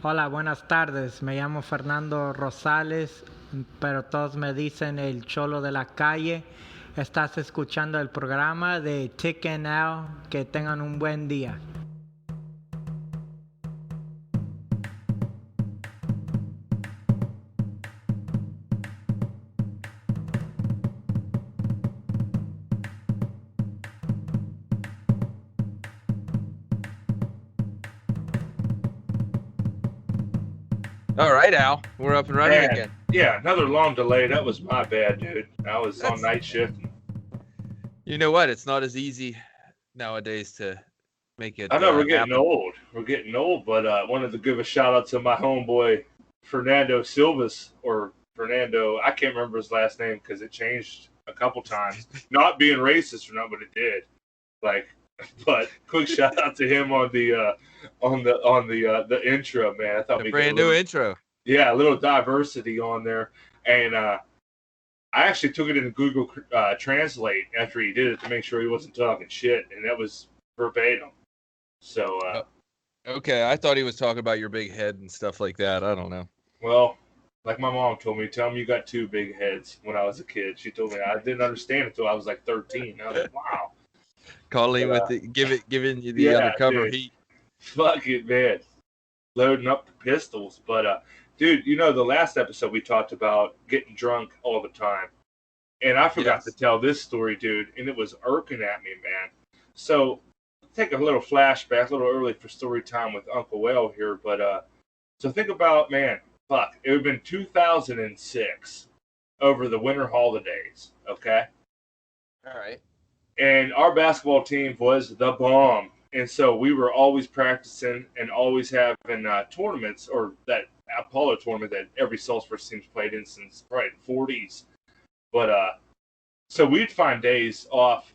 Hola, buenas tardes. Me llamo Fernando Rosales, pero todos me dicen el cholo de la calle. Estás escuchando el programa de Tick and Now. Que tengan un buen día. All right, Al, we're up and running Man, again. yeah, another long delay. That was my bad, dude. I was on That's- night shift. You know what? It's not as easy nowadays to make it I know we're getting happen. old. We're getting old, but wanted to give a shout out to my homeboy Fernando Silvas or Fernando. I can't remember his last name because it changed a couple times. Not being racist or not, but it did. Like, but quick shout out to him on the intro, man. I thought we Brand got new intro. Yeah, a little diversity on there, and I actually took it in Google Translate after he did it to make sure he wasn't talking shit, and that was verbatim. So, Okay, I thought he was talking about your big head and stuff like that. I don't know. well, like my mom told me, tell me you got two big heads when I was a kid. She told me I didn't understand it until I was like 13. I was like, wow. Calling with the giving you the yeah, undercover dude. heat. Fuck it, man. Loading up the pistols. But, dude, you know, the last episode we talked about getting drunk all the time. And I forgot to tell this story, dude, and it was irking at me, man. So, take a little flashback, a little early for story time with Uncle Whale here, but so think about, man, fuck, it would have been 2006 over the winter holidays, okay? All right. And our basketball team was the bomb. And so we were always practicing and always having tournaments, or that Apollo tournament that every Saltsburg team's played in since probably the 40s. But so we'd find days off,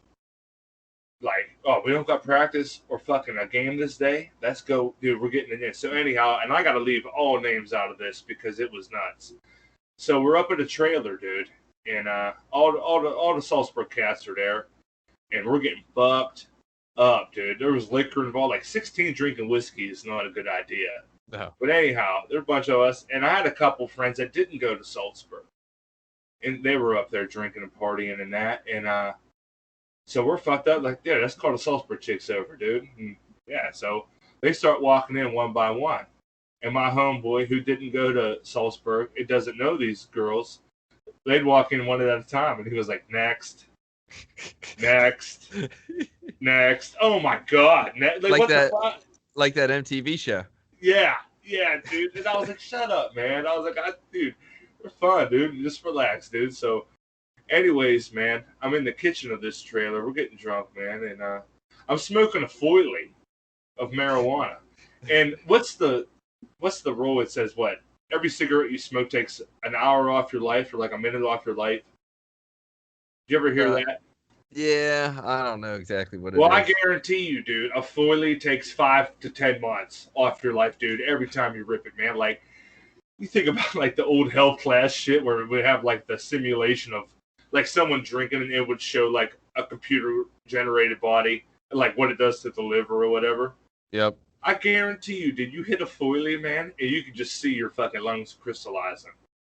like, oh, we don't got practice or fucking a game this day. Let's go, dude. We're getting it in. So anyhow, and I got to leave all names out of this because it was nuts. So we're up at a trailer, dude, and all the Salzburg cats are there, and we're getting fucked up, dude. There was liquor involved, like 16 drinking whiskey is not a good idea. No. But anyhow, there were a bunch of us, and I had a couple friends that didn't go to Salzburg, and they were up there drinking and partying and that, and so we're fucked up. Like, yeah, let's call the Salzburg chicks over, dude. And yeah, so they start walking in one by one. And my homeboy, who didn't go to Salzburg, it doesn't know these girls, they'd walk in one at a time. And he was like, next, next, next. Oh, my God. Like what that, the fuck? like that MTV show. Yeah, dude. And I was like, shut up, man. I was like, dude, we're fun, dude. Just relax, dude. So, anyways, man, I'm in the kitchen of this trailer. We're getting drunk, man, and I'm smoking a foilie of marijuana. And what's the rule? It says what? Every cigarette you smoke takes an hour off your life, or like a minute off your life. Did you ever hear that? Yeah, I don't know exactly what it is. Well, I guarantee you, dude, a foilie takes 5 to 10 months off your life, dude. Every time you rip it, man. Like, you think about like the old health class shit where we have like the simulation of like someone drinking and it would show like a computer generated body, like what it does to the liver or whatever. Yep. I guarantee you, did you hit a foilie, man, and you could just see your fucking lungs crystallizing.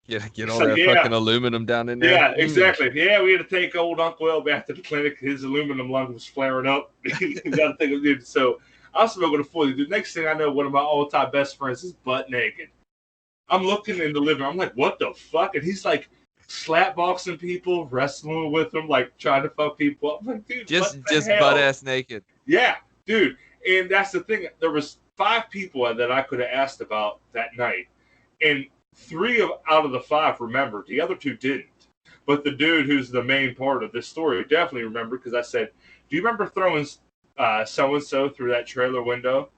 Get all that fucking aluminum down in there. Yeah, exactly. Yeah, we had to take old Uncle El back to the clinic. His aluminum lung was flaring up. You got to think of it. So I was smoking a foilie. The next thing I know, one of my all-time best friends is butt naked. I'm looking in the living room. I'm like, what the fuck? And he's like slapboxing people, wrestling with them, like trying to fuck people up. I'm like, dude, just hell? butt ass naked. Yeah, dude. And that's the thing. There was 5 people that I could have asked about that night, and 3 out of the 5 remembered. The other 2 didn't. But the dude who's the main part of this story definitely remembered, because I said, "Do you remember throwing so and so through that trailer window?"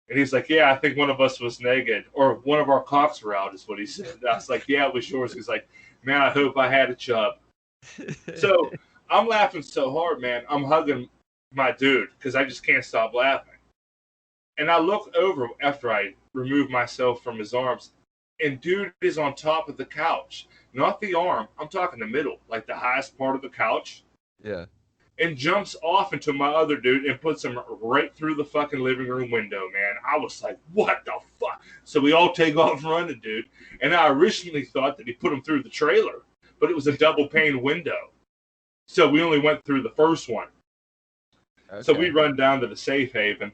And he's like, "Yeah, I think one of us was naked, or one of our cocks were out," is what he said. I was like, "Yeah, it was yours." He's like, "Man, I hope I had a chub." So I'm laughing so hard, man. I'm hugging my dude because I just can't stop laughing. And I look over after I remove myself from his arms, and dude is on top of the couch. Not the arm. I'm talking the middle, like the highest part of the couch. Yeah. And jumps off into my other dude and puts him right through the fucking living room window, man. I was like, what the fuck? So we all take off running, dude. And I originally thought that he put them through the trailer, but it was a double pane window. So we only went through the first one. Okay. So we run down to the safe haven,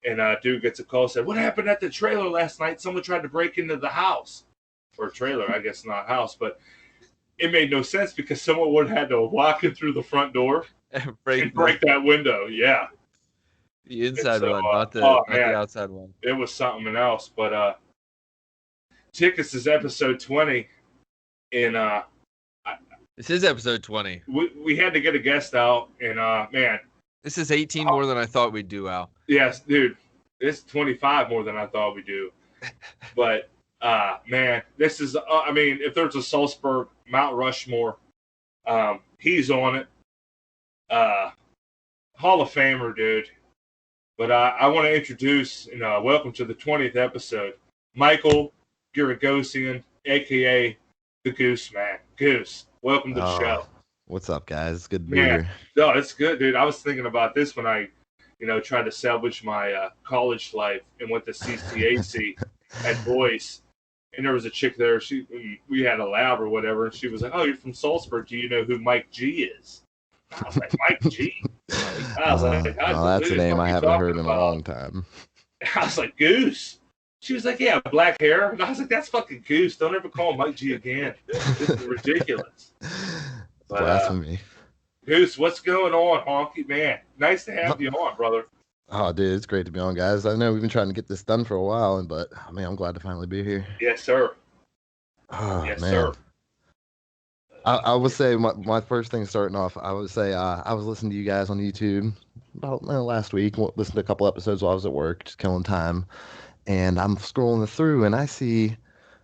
and dude gets a call, said, "What happened at the trailer last night? Someone tried to break into the house." Or trailer, I guess not house, but it made no sense because someone would have had to walk in through the front door and break that window. Yeah. The inside So, one, not the outside one. It was something else. But Tickets is episode 20, and this is episode 20. We had to get a guest out, and man. This is 18 more than I thought we'd do, Al. Yes, dude. It's 25 more than I thought we'd do. But, man, this is, I mean, if there's a Saltsburg Mount Rushmore, he's on it. Hall of Famer, dude. But I want to introduce and welcome to the 20th episode, Michael Guragosian, a.k.a. the Goose, man. Goose, welcome to the show. What's up, guys? It's good to be here. No, it's good, dude. I was thinking about this when I, tried to salvage my college life and went to CCAC at Boyce. And there was a chick there. We had a lab or whatever, and she was like, "Oh, you're from Saltsburg. Do you know who Mike G is?" I was like, "Mike G." I was like, that's a name I haven't heard in a long time. I was like, "Goose." She was like, "Yeah, black hair." And I was like, "That's fucking Goose. Don't ever call him Mike G again. This is ridiculous." Blasphemy. Goose, what's going on, honky man? Nice to have you on, brother. Oh, dude, it's great to be on, guys. I know we've been trying to get this done for a while, but man, I'm glad to finally be here. Yes, sir. Oh, yes, man. Sir. I would say my first thing starting off, I would say I was listening to you guys on YouTube about last week. Listened to a couple episodes while I was at work, just killing time. And I'm scrolling through, and I see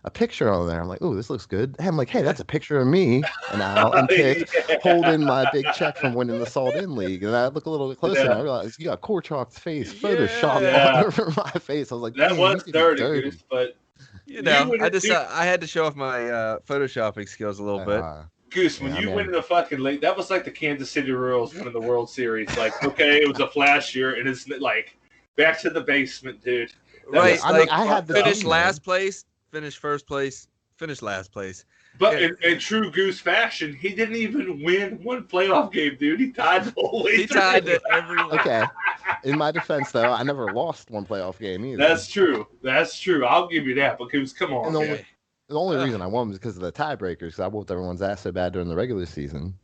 a picture on there. I'm like, "Oh, this looks good." And I'm like, "Hey, that's a picture of me and Al and Pick holding my big check from winning the Salt In League." And I look a little bit closer, and I realized you got Korchak's face photoshopped all over my face. I was like, "That was dirty. Goose, but I had to show off my photoshopping skills a little bit. Goose, when you win the fucking league, that was like the Kansas City Royals winning the World Series. Like, okay, it was a flash year, and it's like back to the basement, dude. Right, I had the finish last place. Finish first place, finish last place. But in true Goose fashion, he didn't even win one playoff game, dude. He tied the whole way through. He tied it every week. Okay. In my defense, though, I never lost one playoff game either. That's true. I'll give you that. But Goose, come on, man. The only reason I won was because of the tiebreakers, because I whooped everyone's ass so bad during the regular season.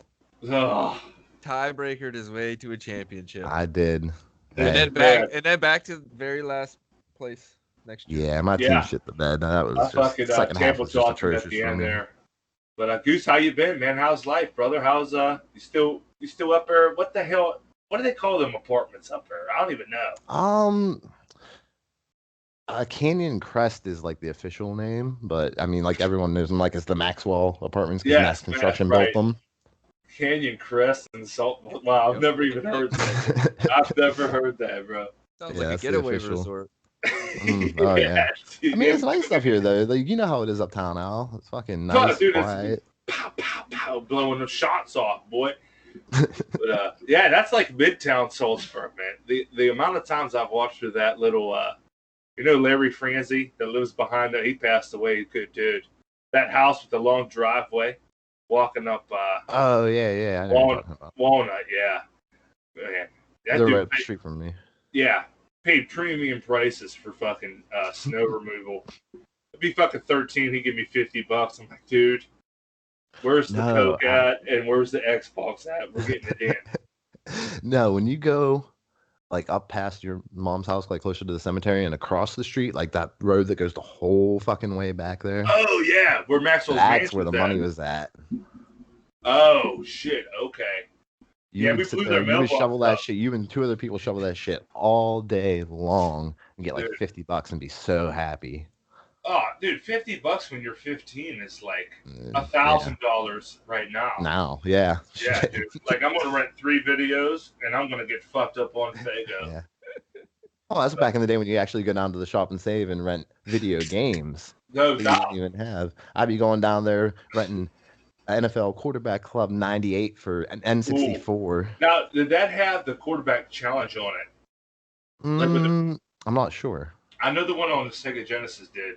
Tiebreakered his way to a championship. I did. And then back to the very last place next year. Yeah, my team shit the bed. That was just second half was just atrocious at the end there. But Goose, how you been, man? How's life, brother? How's you still up there? What the hell? What do they call them apartments up there? I don't even know. Canyon Crest is like the official name, but I mean, like everyone knows them like it's the Maxwell Apartments because Mass Construction built them. Canyon Crest and Salt. Wow, I've never even heard that. I've never heard that, bro. Sounds like a getaway resort. Oh yeah. Dude, I mean, it's nice stuff here though. Like, you know how it is uptown, Al. It's fucking nice, quiet. Pow, pow, pow, blowing the shots off, boy. But yeah, that's like Midtown Saltsburg, man. The amount of times I've watched through that little, Larry Franzi that lives behind there. He passed away. Good dude. That house with the long driveway, walking up. Oh yeah. Walnut, yeah. Man, they're right up the street from me. Yeah. Paid premium prices for fucking snow removal. It'd be fucking 13. He'd give me $50. I'm like, dude, where's the Coke at and where's the Xbox at? We're getting it in. No, when you go like up past your mom's house, like closer to the cemetery and across the street, like that road that goes the whole fucking way back there. Oh yeah, where Maxwell's That's where the money was at. Oh shit. Okay. We blew their mailbox. You would shovel that shit. You and two other people shovel that shit all day long and get like $50 and be so happy. Oh, dude, $50 when you're 15 is like $1,000 right now. Now, yeah. Yeah, dude. Like, I'm gonna rent 3 videos and I'm gonna get fucked up on Fago. Yeah. Oh, that's back in the day when you actually go down to the shop and save and rent video games. No that doubt. You didn't even have. I'd be going down there renting NFL Quarterback Club 98 for an N64. Ooh. Now, did that have the quarterback challenge on it? I'm not sure. I know the one on the Sega Genesis did,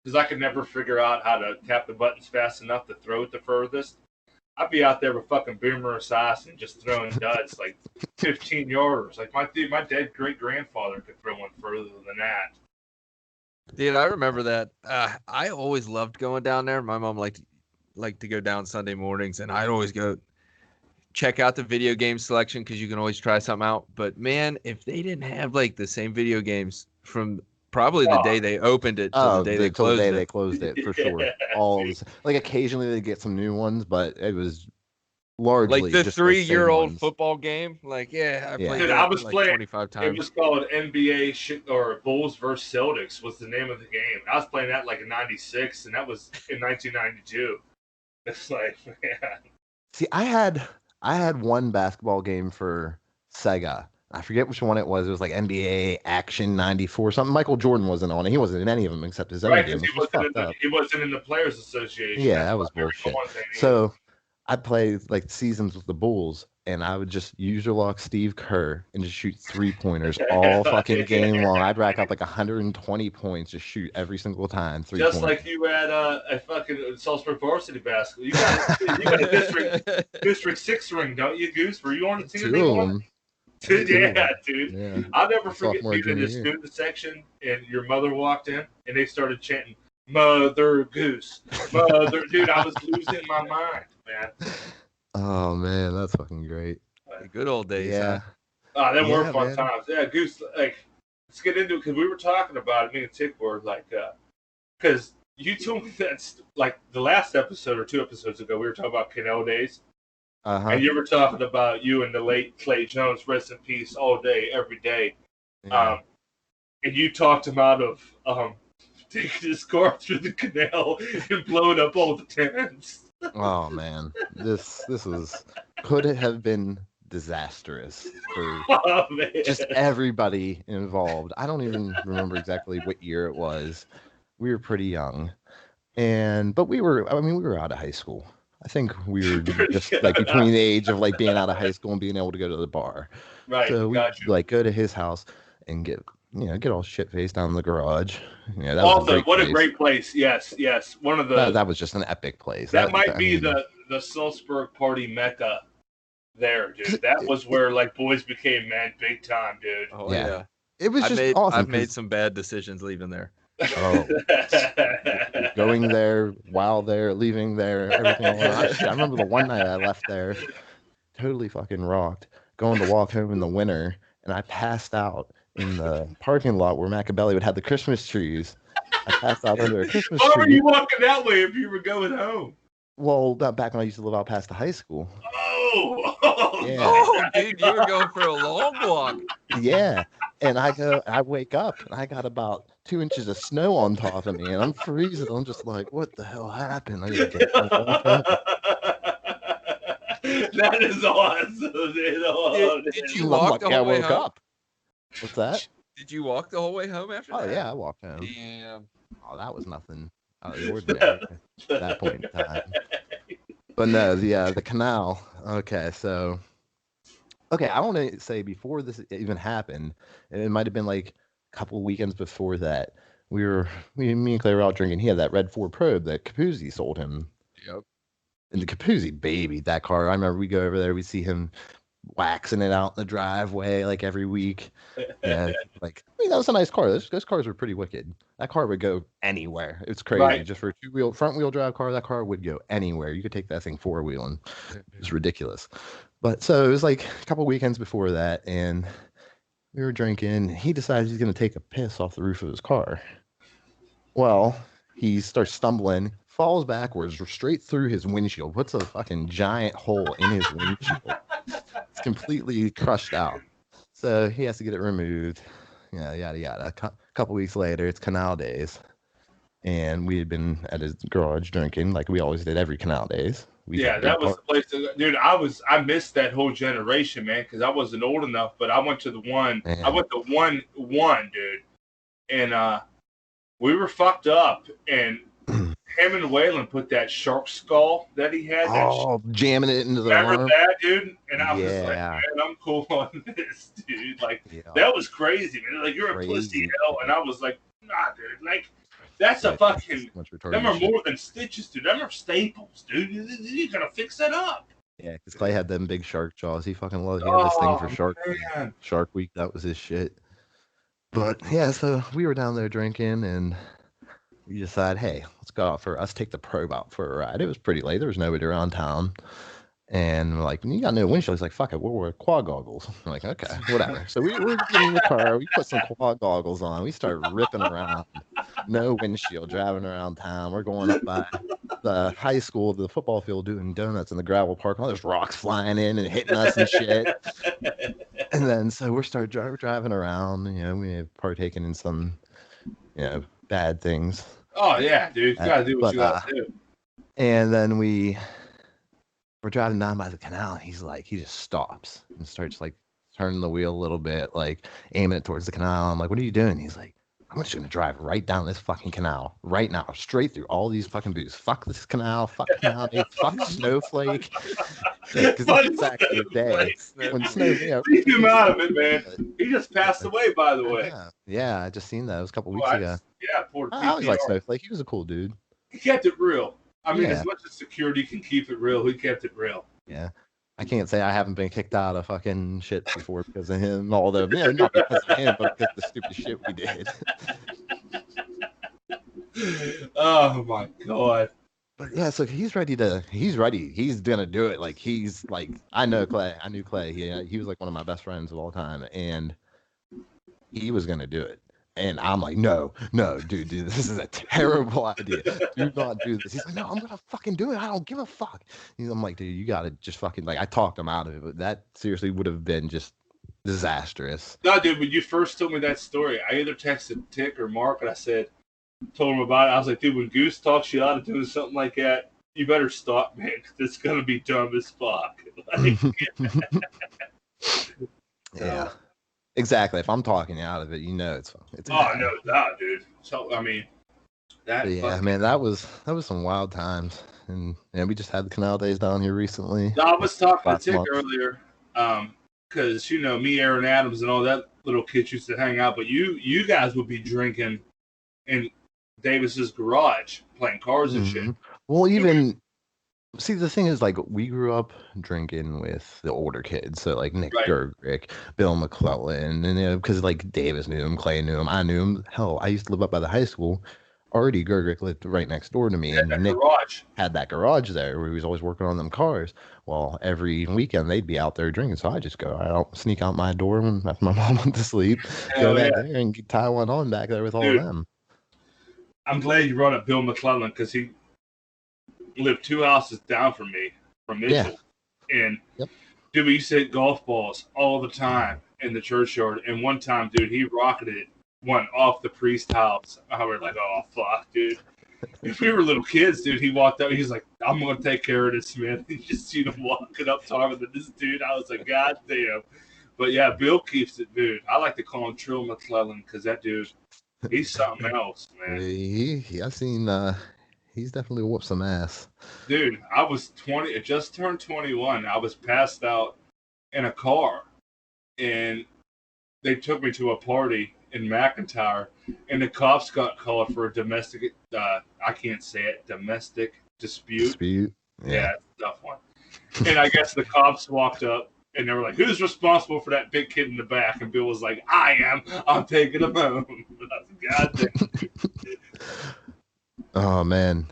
because I could never figure out how to tap the buttons fast enough to throw it the furthest. I'd be out there with fucking Boomer Esiason just throwing duds like 15-yarders. Like my dead great grandfather could throw one further than that. Dude, I remember that. I always loved going down there. My mom liked to go down Sunday mornings, and I'd always go check out the video game selection because you can always try something out. But man, if they didn't have like the same video games from probably the day they opened it to the day they closed it. They closed it for sure. Like occasionally they get some new ones, but it was largely like the just 3-year-old football game. Like, I played Dude, that I was like playing 25 times. It was called NBA or Bulls versus Celtics was the name of the game. I was playing that like in '96, and that was in 1992. It's like, man. See, I had one basketball game for Sega. I forget which one it was. It was like NBA Action 94 something. Michael Jordan wasn't on it. He wasn't in any of them except his other game. He wasn't in the Players Association. Yeah, that was bullshit. So I'd play like seasons with the Bulls, and I would just user-lock Steve Kerr and just shoot 3-pointers all fucking game long. I'd rack up like 120 points, just shoot every single time. Just like you had a fucking Saltsburg varsity basketball. You got a District 6 ring, don't you, Goose? Were you on the team? Two of them. Dude. Yeah. I'll never forget being in the student section, and your mother walked in, and they started chanting, "Mother Goose, Mother." Dude, I was losing my mind, man. Oh man, that's fucking great. The good old days. Yeah. Huh? They were fun times. Yeah, Goose. Like, let's get into it because we were talking about it. Me and Tick were like, because you told me that's like the last episode or 2 episodes ago. We were talking about Canal days. And you were talking about you and the late Clay Jones, rest in peace, all day, every day. Yeah. And you talked him out of taking his car through the canal and blowing up all the tents. Oh man, this could have been disastrous for just everybody involved. I don't even remember exactly what year it was. We were pretty young, but we were out of high school. I think we were just like between the age of like being out of high school and being able to go to the bar. Right. So we like go to his house and get all shit faced down in the garage. Yeah, that was a great place. Yes. One of the that was just an epic place. That might be the Saltsburg party mecca there, dude. That was where like boys became men big time, dude. Oh yeah. It was awesome. I've made some bad decisions leaving there. Oh, going there, while there, leaving there, everything. I remember the one night I left there, totally fucking rocked. Going to walk home in the winter, and I passed out in the parking lot where Machiavelli would have the Christmas trees. I passed out under a Christmas tree. Why were you walking that way if you were going home? Well, back when I used to live out past the high school. Oh, dude, you were going for a long walk. Yeah, and I wake up, and I got about 2 inches of snow on top of me, and I'm freezing. I'm just like, what the hell happened? I gotta get That is awesome. Did you walk the whole way home? Up. What's that? Did you walk the whole way home after that? Oh yeah, I walked home. Damn. Oh, that was nothing out of the ordinary at that point in time. But no, the canal. Okay, so I want to say before this even happened, it might have been like a couple of weekends before that. Me and Clay were out drinking. He had that red Ford Probe that Capuzzi sold him. Yep. And the Capuzzi babied that car. I remember we go over there, we see him waxing it out in the driveway like every week. Yeah, like that was a nice car. Those cars were pretty wicked. That car would go anywhere. It's crazy. Right. Just for a front wheel drive car, that car would go anywhere. You could take that thing 4-wheeling. It's ridiculous. But so it was like a couple weekends before that, and we were drinking. He decides he's going to take a piss off the roof of his car. Well, he starts stumbling, falls backwards straight through his windshield, puts a fucking giant hole in his windshield. It's completely crushed out. So he has to get it removed. Yeah, yada yada. A couple weeks later, it's canal days, and we had been at his garage drinking like we always did every canal days. That was the place to go. Dude, I missed that whole generation, man, because I wasn't old enough, but I went to the one. Man. I went to one, dude, and we were fucked up, and him and Waylon put that shark skull that he had. Jamming it into the remember arm. that, dude? And I was just like, man, I'm cool on this, dude. Like, that was crazy, man. Like, you're a pussy, hell. And I was like, nah, dude. Like, that's a fucking. Them are more than stitches, dude. Them are staples, dude. You gotta fix that up. Yeah, because Clay had them big shark jaws. He fucking loved. He had this thing for Shark Week. Shark Week, that was his shit. But yeah, so we were down there drinking, and we decided, hey, let's go out for us take the probe out for a ride. It was pretty late. There was nobody around town. And we're like, you got no windshield. He's like, fuck it, we'll wear quad goggles. I'm like, okay, whatever. So we're getting in the car. We put some quad goggles on. We start ripping around. No windshield, driving around town. We're going up by the high school, the football field, doing donuts in the gravel park. All those rocks flying in and hitting us and shit. And then so we start driving around. You know, we have partaken in some, you know, bad things. Oh yeah, dude, you gotta do what you gotta do. And then we're driving down by the canal, and he just stops and starts like turning the wheel a little bit, like aiming it towards the canal. I'm like, what are you doing? He's like, I'm just gonna drive right down this fucking canal right now, straight through all these fucking booths. Fuck this canal, fuck canal, fuck Snowflake. Because that's exactly the day when Snowflake. Leave him out of it, man. He just passed away, by the way. Yeah, I just seen that. It was a couple weeks ago. Yeah, poor I always like Snowflake. He was a cool dude. He kept it real. I mean, as much as security can keep it real, he kept it real. Yeah. I can't say I haven't been kicked out of fucking shit before because of him, although, you know, not because of him, but because of the stupid shit we did. Oh, my God. But yeah, so he's ready. He's going to do it. Like, he's like, I knew Clay. He was like one of my best friends of all time. And he was going to do it. And I'm like, no, dude, this is a terrible idea. Do not do this. He's like, no, I'm going to fucking do it. I don't give a fuck. I'm like, dude, you got to just fucking, like, I talked him out of it, but that seriously would have been just disastrous. No, dude, when you first told me that story, I either texted Tick or Mark, and told him about it. I was like, dude, when Goose talks you out of doing something like that, you better stop, man, because it's going to be dumb as fuck. Like, yeah. Exactly. If I'm talking you out of it, you know it's bad. No, dude. So I mean, man, that was some wild times, and we just had the canal days down here recently. I was talking to Tick earlier, because you know me, Aaron Adams, and all that little kids used to hang out, but you guys would be drinking in Davis's garage, playing cards and shit. Well, even. See, the thing is, like, we grew up drinking with the older kids, so like Nick Gergrick, Bill McClellan, and you know, because like Davis knew him, Clay knew him, I knew him. Hell, I used to live up by the high school. Artie Gergrick lived right next door to me, and Nick had that garage there where he was always working on them cars. Well, every weekend they'd be out there drinking, so I just go out, sneak out my door after my mom went to sleep, go back there and tie one on back there with all of them. I'm glad you brought up Bill McClellan because he lived 2 houses down from me, from Mitchell. Yeah. And dude, we used to hit golf balls all the time in the churchyard. And one time, dude, he rocketed one off the priest house. I was like, oh, fuck, dude. If we were little kids, dude, he walked up. He's like, I'm going to take care of this, Smith. You just seen him walking up talking to this dude. I was like, God damn. But yeah, Bill keeps it, dude. I like to call him Trill McClellan because that dude, he's something else, man. I've seen... He's definitely whooped some ass. Dude, I was 20. It just turned 21. I was passed out in a car. And they took me to a party in McIntyre. And the cops got called for a domestic, I can't say it, domestic dispute. Yeah, it's a tough one. And I guess the cops walked up. And they were like, who's responsible for that big kid in the back? And Bill was like, I am. I'm taking him home. God damn. Oh, man.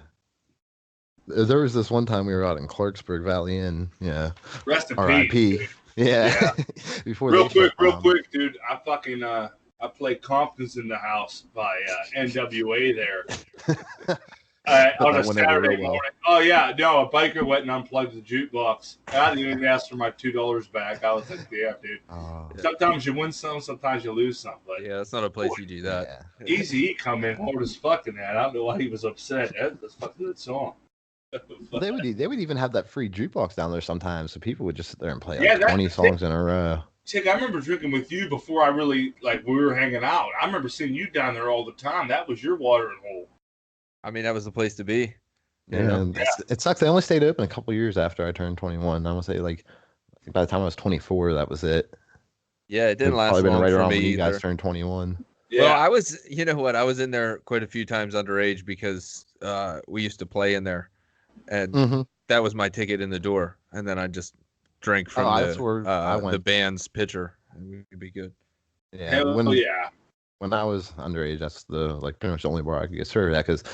There was this one time we were out in Clarksburg Valley Inn. Yeah. Rest in R.I.P. peace. Yeah. Before real quick, dude. I fucking, I played Compton's in the House by NWA there. On a Saturday morning. Oh, yeah. No, a biker went and unplugged the jukebox. I didn't even ask for my $2 back. I was like, yeah, dude. Sometimes you win some, sometimes you lose some. But yeah, that's not a place you do that. Yeah. Easy come in hard as fuck in that. I don't know why he was upset. That's a fucking good song. Well, they would even have that free jukebox down there sometimes, so people would just sit there and play 20 songs in a row. Chick, I remember drinking with you before I really, we were hanging out. I remember seeing you down there all the time. That was your watering hole. I mean, that was the place to be. You Yeah, know? and it sucks. They only stayed open a couple years after I turned 21. I would say like I think by the time I was 24, that was it. Yeah, it didn't It'd last probably been long right for around me when you guys either. turned 21. Well, Yeah. I was, you know what? I was in there quite a few times underage because we used to play in there, and Mm-hmm. that was my ticket in the door. And then I just drank from That's where I the went. band's pitcher, and we'd be good. Yeah, Hell yeah. when I was underage, that's the like pretty much the only bar I could get served at because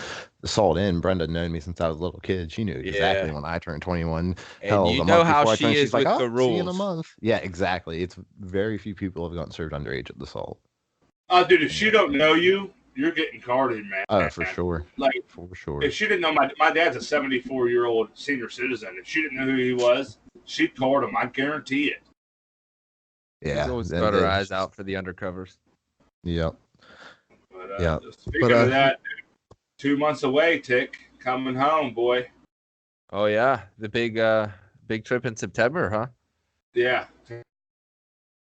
the Salt Inn, Brenda had known me since I was a little kid. She knew exactly Yeah. when I turned 21. And Hell, you a know month how before I she turned, is she's like, with "Oh, the see you in a rules. month." Yeah, exactly. It's very few people have gotten served underage at the Salt. Dude, if she don't know you, you're getting carded, man. Oh, for sure. Like, For sure. if she didn't know my dad's a 74-year-old senior citizen. If she didn't know who he was, she'd card him. I guarantee it. Yeah. She's always and got her they- eyes out for the undercovers. Yep. But, Yeah. Speaking But, of that, 2 months away, Tick, coming home, boy. Oh yeah, the big trip in September, huh? Yeah.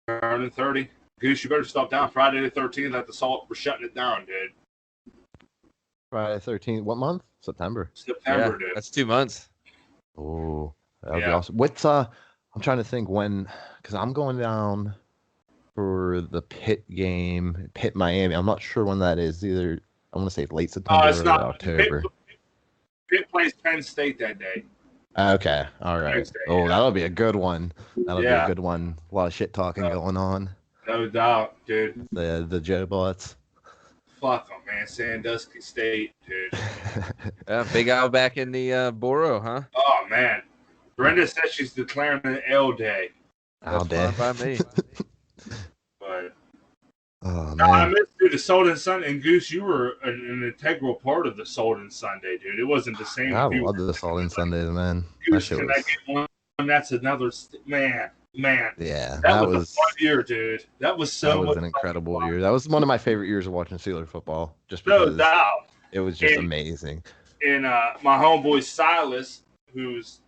Turning 30. Goose, you better stop down Friday the 13th at the Salt. We're shutting it down, dude. Friday 13th. What month? September. September, Yeah, dude. that's 2 months. Oh, that would be Yeah. awesome. What's I'm trying to think when, because I'm going down for the Pitt game, Pitt Miami. I'm not sure when that is. Either I want to say late September It's or not. October. Pitt plays Penn State that day. Okay, all right. Next day, Oh, yeah. that'll be a good one. That'll be Yeah. a good one. A lot of shit talking going on. No doubt, dude. The Joe Butts. Fuck them, man. Sandusky State, dude. Big Al back in the Borough, huh? Oh, man. Brenda says she's declaring an L day. All That's day. fine by me. But Oh no, I man. missed dude, the Solden Sunday. And Goose, you were an integral part of the Solden Sunday, dude. It wasn't the same. I if you love the Salt in Sundays, man. That Goose, shit can was. I get one? That's another man. Yeah, That was a fun year, dude. That was so that was much an fun. incredible year. That was one of my favorite years of watching Steeler football, just No because doubt. it was just And- amazing. And my homeboy Silas, whose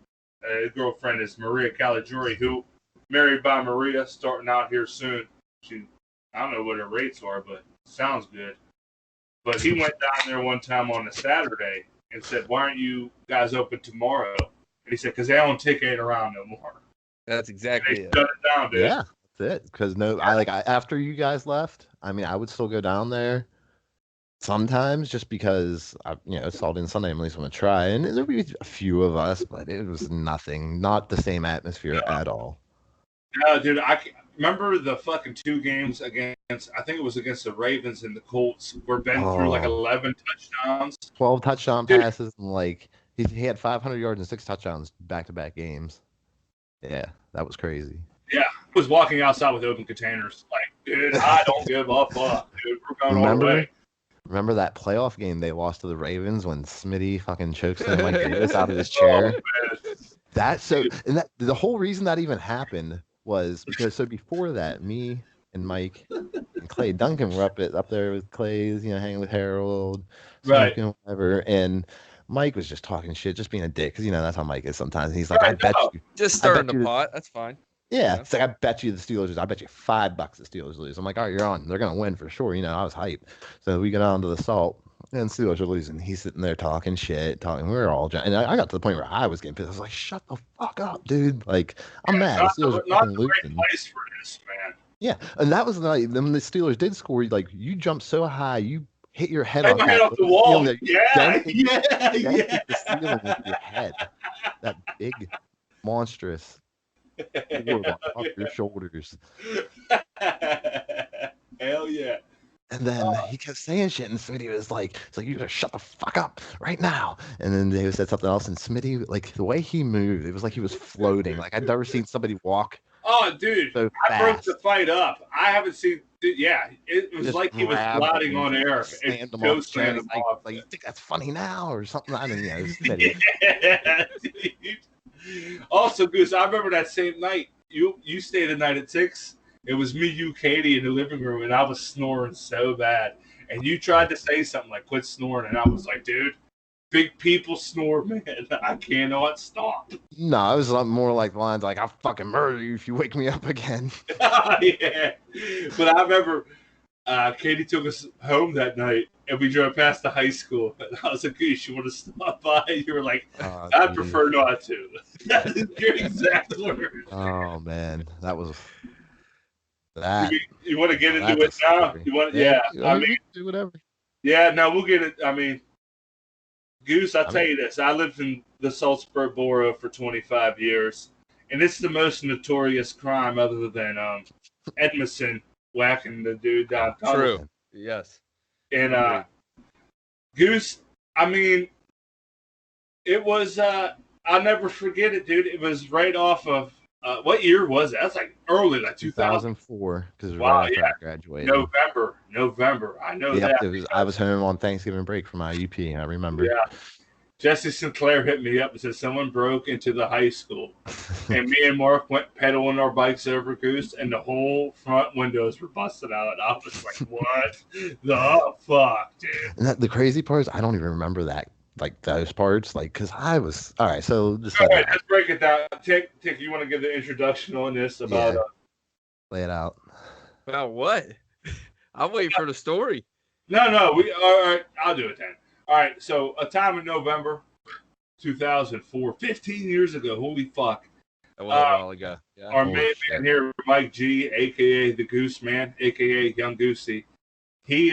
girlfriend is Maria Caligiuri, who married by Maria, starting out here soon. I don't know what her rates are, but sounds good. But he went down there one time on a Saturday and said, "Why aren't you guys open tomorrow?" And he said, "Because they don't ticket around no more." That's They exactly it. shut it down, dude. Yeah, that's it. Because after you guys left, I mean, I would still go down there sometimes, just because it's Salt in Sunday. I'm at least want to try, and there'd be a few of us, but it was nothing, not the same atmosphere at all. No, dude, I remember the fucking 2 games against. I think it was against the Ravens and the Colts, where Ben threw like 11 touchdowns. 12 touchdown Dude. passes, and like he had 500 yards and 6 touchdowns back-to-back games. Yeah, that was crazy. Yeah, I was walking outside with open containers. Like, dude, I don't give a fuck, dude. We're going all the way. Remember that playoff game they lost to the Ravens when Smitty fucking chokes him like Davis out of his chair? Man. The whole reason that even happened was because before that, me and Mike and Clay Duncan were up there with Clay's, hanging with Harold, Right. smoking, whatever, and Mike was just talking shit, just being a dick, because that's how Mike is sometimes. And he's like, Right, I bet no. you. Just I bet stirring the you- pot. That's fine. Yeah, it's like, I bet you the Steelers lose. I bet you $5 the Steelers lose. I'm like, all right, you're on. They're going to win for sure. I was hyped. So we go down to the Salt, and Steelers are losing. He's sitting there talking shit, We were all, and I got to the point where I was getting pissed. I was like, shut the fuck up, dude. Like, I'm mad. The Steelers are Not fucking the great losing. place for this, man. Yeah, and that was the night when the Steelers did score. Like, you jumped so high, you hit your head Take off my head off the wall. ceiling, Yeah, dented- yeah. dented the ceiling with your head. That big, monstrous board off your shoulders. Hell yeah. And then he kept saying shit, and Smitty was like, "It's like you gotta shut the fuck up right now." And then David said something else, and Smitty, like the way he moved, it was like he was floating. Like I'd never seen somebody walk Oh, dude. so I broke fast. the fight up. I haven't seen. Dude, yeah, it was Just like he was grabbed gliding him, on air. slammed him Joe off the chair. slammed He's him off. like, you think that's funny now or something? I don't know. Smitty. Yeah, dude. Also, Goose, I remember that same night. You stayed the night at 6. It was me, you, Katie in the living room, and I was snoring so bad. And you tried to say something like "quit snoring," and I was like, "Dude, big people snore, man. I cannot stop." No, it was more like the lines like, "I'll fucking murder you if you wake me up again." Yeah, but I remember Katie took us home that night, and we drove past the high school. And I was like, Goose, you want to stop by? You were like, I'd prefer not to. That is your exact words. Oh, man. That was... That. You want to get into it now? You want? Yeah. I mean, do whatever. Yeah, no, we'll get it. I mean, Goose, I'll tell you this. I lived in the Saltsburg Borough for 25 years, and it's the most notorious crime other than Edmondson whacking the dude down. True. Yes. And Goose, I mean, it was, I'll never forget it, dude. It was right off of, what year was it? That's like early, like 2004, because right after I graduated. November. I know that. I was home on Thanksgiving break from my UP. I remember. Yeah. Jesse Sinclair hit me up and said someone broke into the high school, and me and Mark went pedaling our bikes over Goose, and the whole front windows were busted out. I was like, "What the fuck, dude?" And the crazy part is, I don't even remember that. Like those parts, like, because I was all right. So just let's break it down. Tick, you want to give the introduction on this about? Lay it out. About what? I'm waiting for the story. No. All right. I'll do it then. All right. So a time in November, 2004, 15 years ago. Holy fuck! That was a while ago. Yeah. Our main man here, Mike G, aka the Goose Man, aka Young Goosey. He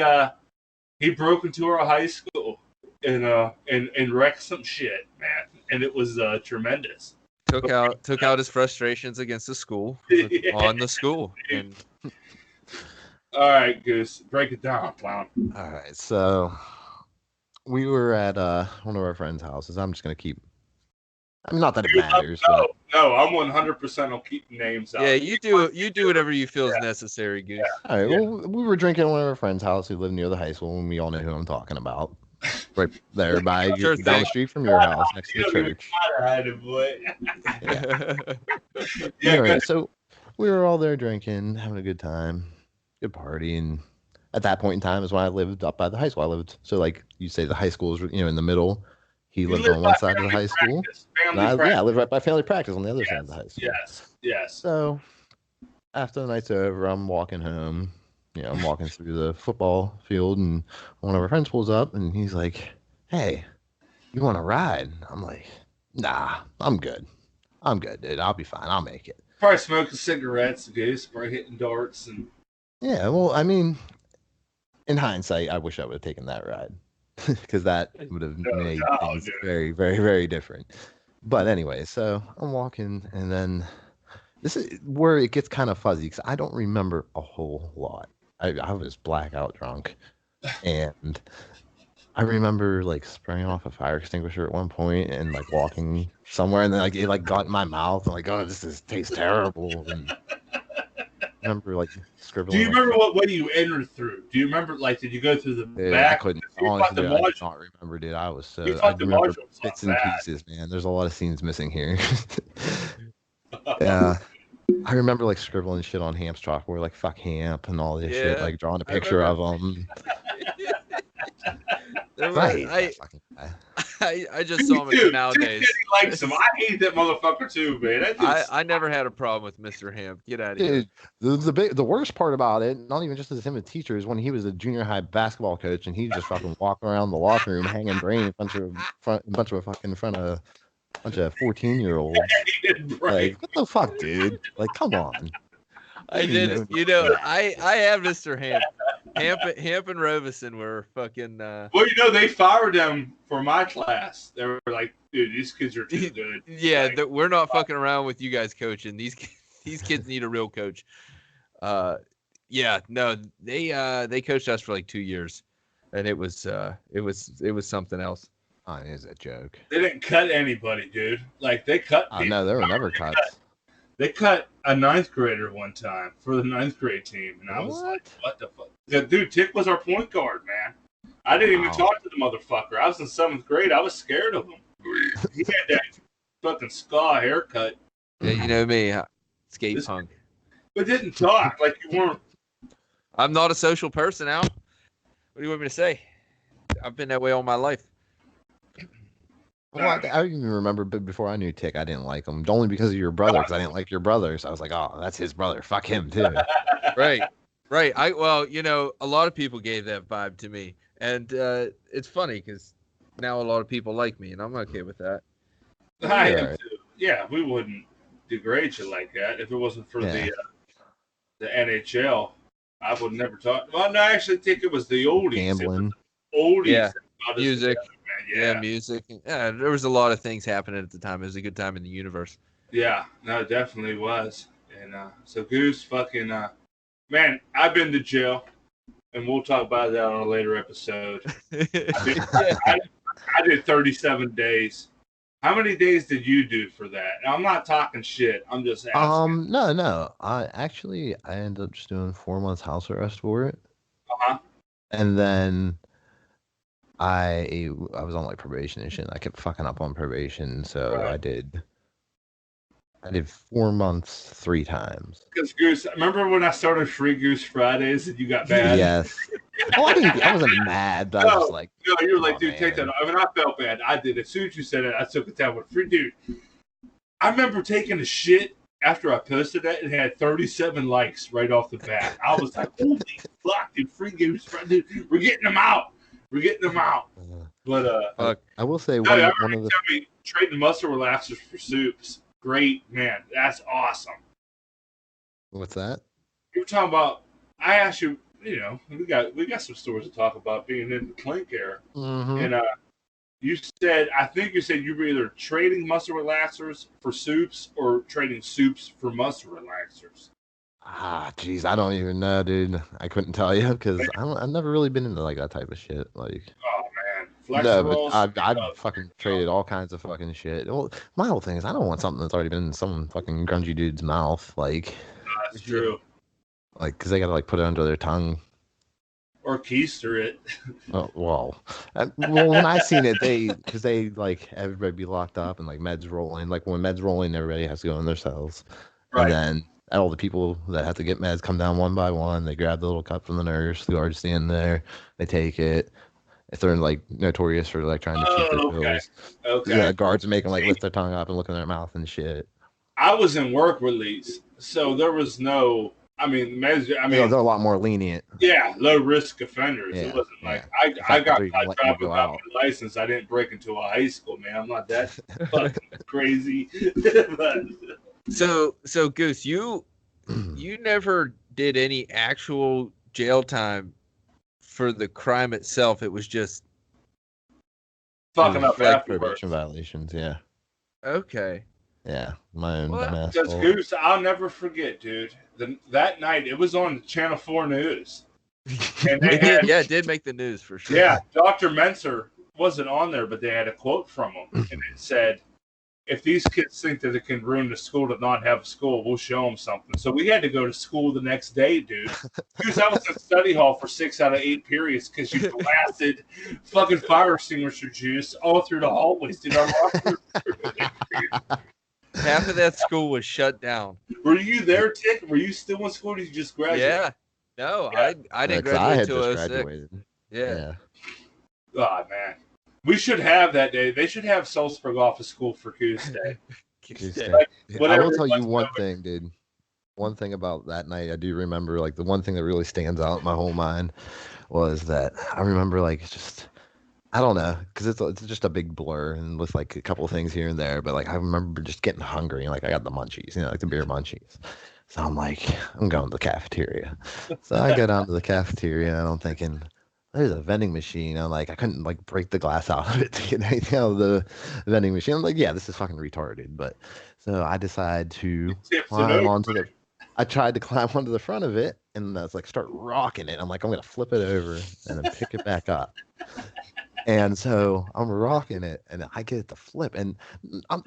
broke into our high school. And wreck some shit, man, and it was tremendous. Took out his frustrations against the school on the school. And... All right, Goose, break it down, clown. All right, so we were at one of our friends' houses. I'm just gonna keep. I mean, not that it matters. No, I'm 100% on keeping names out. Yeah, you do whatever you feel is necessary, Goose. All right, well, we were drinking at one of our friends' house who lived near the high school, and we all know who I'm talking about. Right there by down the street from your house next to the church. Anyway, so we were all there drinking, having a good time, good party, and at that point in time is when I lived up by the high school. I lived, so like you say, the high school is in the middle. He lived on one side of the high school. I lived right by family practice on the other side of the high school. Yes. So after the night's over, I'm walking home. I'm walking through the football field, and one of our friends pulls up, and he's like, "Hey, you want to ride?" I'm like, "Nah, I'm good, dude. I'll be fine. I'll make it." Probably smoking cigarettes, Goose, probably hitting darts, and yeah. Well, I mean, in hindsight, I wish I would have taken that ride because that would have made things very, very, very different. But anyway, so I'm walking, and then this is where it gets kind of fuzzy because I don't remember a whole lot. I was blackout drunk, and I remember like spraying off a fire extinguisher at one point and like walking somewhere, and then like it like got in my mouth and like, oh, tastes terrible. And I remember like scribbling. Do you remember what way you entered through? Do you remember like did you go through the back? I couldn't. Honestly, I do not remember, dude. I was so. I remember bits and pieces, man. There's a lot of scenes missing here. Yeah. I remember like scribbling shit on Hamp's chalkboard, like "fuck Hamp" and all this shit, like drawing a picture of him. Right. I just saw him nowadays. He likes him. I hate that motherfucker too, man. I never had a problem with Mr. Hamp. Get out of here. The worst part about it, not even just as him a teacher, is when he was a junior high basketball coach and he just fucking walking around the locker room hanging brain in front of a bunch of 14-year-olds. Like, what the fuck, dude? Like, come on. I did it. I have Mr. Hamp. Hamp and Robeson were fucking. Well, they fired them for my class. They were like, dude, these kids are too good. Yeah, we're not fucking around with you guys coaching. These kids need a real coach. Yeah, no, they coached us for like 2 years, and it was something else. Oh, it is a joke. They didn't cut anybody, dude. Like, they cut people. No, there were never cuts. They cut a 9th grader one time for the 9th grade team, and I was like, what the fuck? Dude, Tick was our point guard, man. I didn't even talk to the motherfucker. I was in 7th grade. I was scared of him. He had that fucking ska haircut. Yeah, you know me. Skate punk. But didn't talk like you weren't. I'm not a social person, Al. What do you want me to say? I've been that way all my life. Well, I even remember before I knew Tick, I didn't like him. Only because of your brother, because I didn't like your brother. So I was like, oh, that's his brother. Fuck him, too. Right. Right. Well, a lot of people gave that vibe to me, and it's funny because now a lot of people like me, and I'm okay with that. I You're am right. too. Yeah, we wouldn't degrade you like that if it wasn't for Yeah. the NHL. I would never talk. Well, no, I actually think it was the oldies. Gambling. Oldies. Yeah. That got us Music. together, man. Yeah, music. Yeah, there was a lot of things happening at the time. It was a good time in the universe. Yeah, no, it definitely was. And so Goose, fucking man, I've been to jail, and we'll talk about that on a later episode. I did 37 days. How many days did you do for that? Now, I'm not talking shit. I'm just asking. No. I ended up just doing 4 months house arrest for it. Uh-huh. And then I was on like probation and shit. I kept fucking up on probation, so Right. I did 4 months 3 times. Because Goose, remember when I started Free Goose Fridays and you got mad? Yes. Oh, I wasn't mad, but I was just like, no, you were like, oh, dude, take that. man. I mean, I felt bad. I did. As soon as you said it, I took it down with free dude. I remember taking a shit after I posted that and had 37 likes right off the bat. I was like, holy fuck, dude, Free Goose, dude, we're getting them out. We're getting them out. But I will say no, one I of remember the you me trading muscle relaxers for soups. Great, man. That's awesome. what's that? You were talking about. I asked you. We got some stories to talk about being in the clink era, Mm-hmm. and you said you were either trading muscle relaxers for soups or trading soups for muscle relaxers. Jeez, I don't even know, dude. I couldn't tell you because I've never really been into like that type of shit. Like, Oh man, no, but Flexerolls. I've fucking traded all kinds of fucking shit. Well, my whole thing is I don't want something that's already been in some fucking grungy dude's mouth, like, That's true. because they gotta like put it under their tongue. Or keister it. Oh, well, when I seen it, because they like everybody be locked up and like meds rolling. Like when meds rolling, everybody has to go in their cells, Right. and then all the people that have to get meds come down one by one. They grab the little cup from the nurse. The guards stand there. They take it. If they're like notorious for like trying to cheat their pills, Okay. yeah, guards make them like lift their tongue up and look in their mouth and shit. I was in work release, so there was no. I mean, they're They're a lot more lenient. yeah, low risk offenders. Yeah, It wasn't like yeah. I got They're caught letting you driving go without out. my license. I didn't break into a high school, man. I'm not that fucking crazy. But, So Goose, you never did any actual jail time for the crime itself. It was just fucking up like afterwards. probation violations. Yeah, okay. yeah. My own Well, dumbass Because fault. Goose, I'll never forget, dude. That night, it was on Channel 4 News. And they had, it did make the news for sure. yeah, Dr. Menser wasn't on there, but they had a quote from him. And it said, if these kids think that it can ruin the school to not have a school, we'll show them something. So we had to go to school the next day, dude. Because I was in study hall for 6 out of 8 periods because you blasted fucking fire extinguisher juice all through the hallways, dude. Half of that school was shut down. Were you there, Tick? Were you still in school? Or did you just graduate? Yeah. No, Yeah. I didn't Yeah, 'cause I graduate had until just 06. graduated. Yeah. Oh, man. We should have that day. They should have Saltsburg off of school for Goose Day. Tuesday. Like, I whatever will tell you was one going. thing, dude. One thing about that night, I do remember, like, the one thing that really stands out in my whole mind was that I remember, like, just, I don't know, because it's just a big blur and with, like, a couple things here and there, but, like, I remember just getting hungry and, like, I got the munchies, like the beer munchies. So I'm like, I'm going to the cafeteria. So I go down to the cafeteria and I'm thinking, there's a vending machine. I'm like, I couldn't like break the glass out of it to get anything out of the vending machine. I'm like, yeah, this is fucking retarded. But so I decide to climb onto the. I tried to climb onto the front of it and I was like, start rocking it. I'm like, I'm gonna flip it over and then pick it back up. And so I'm rocking it, and I get it to flip. And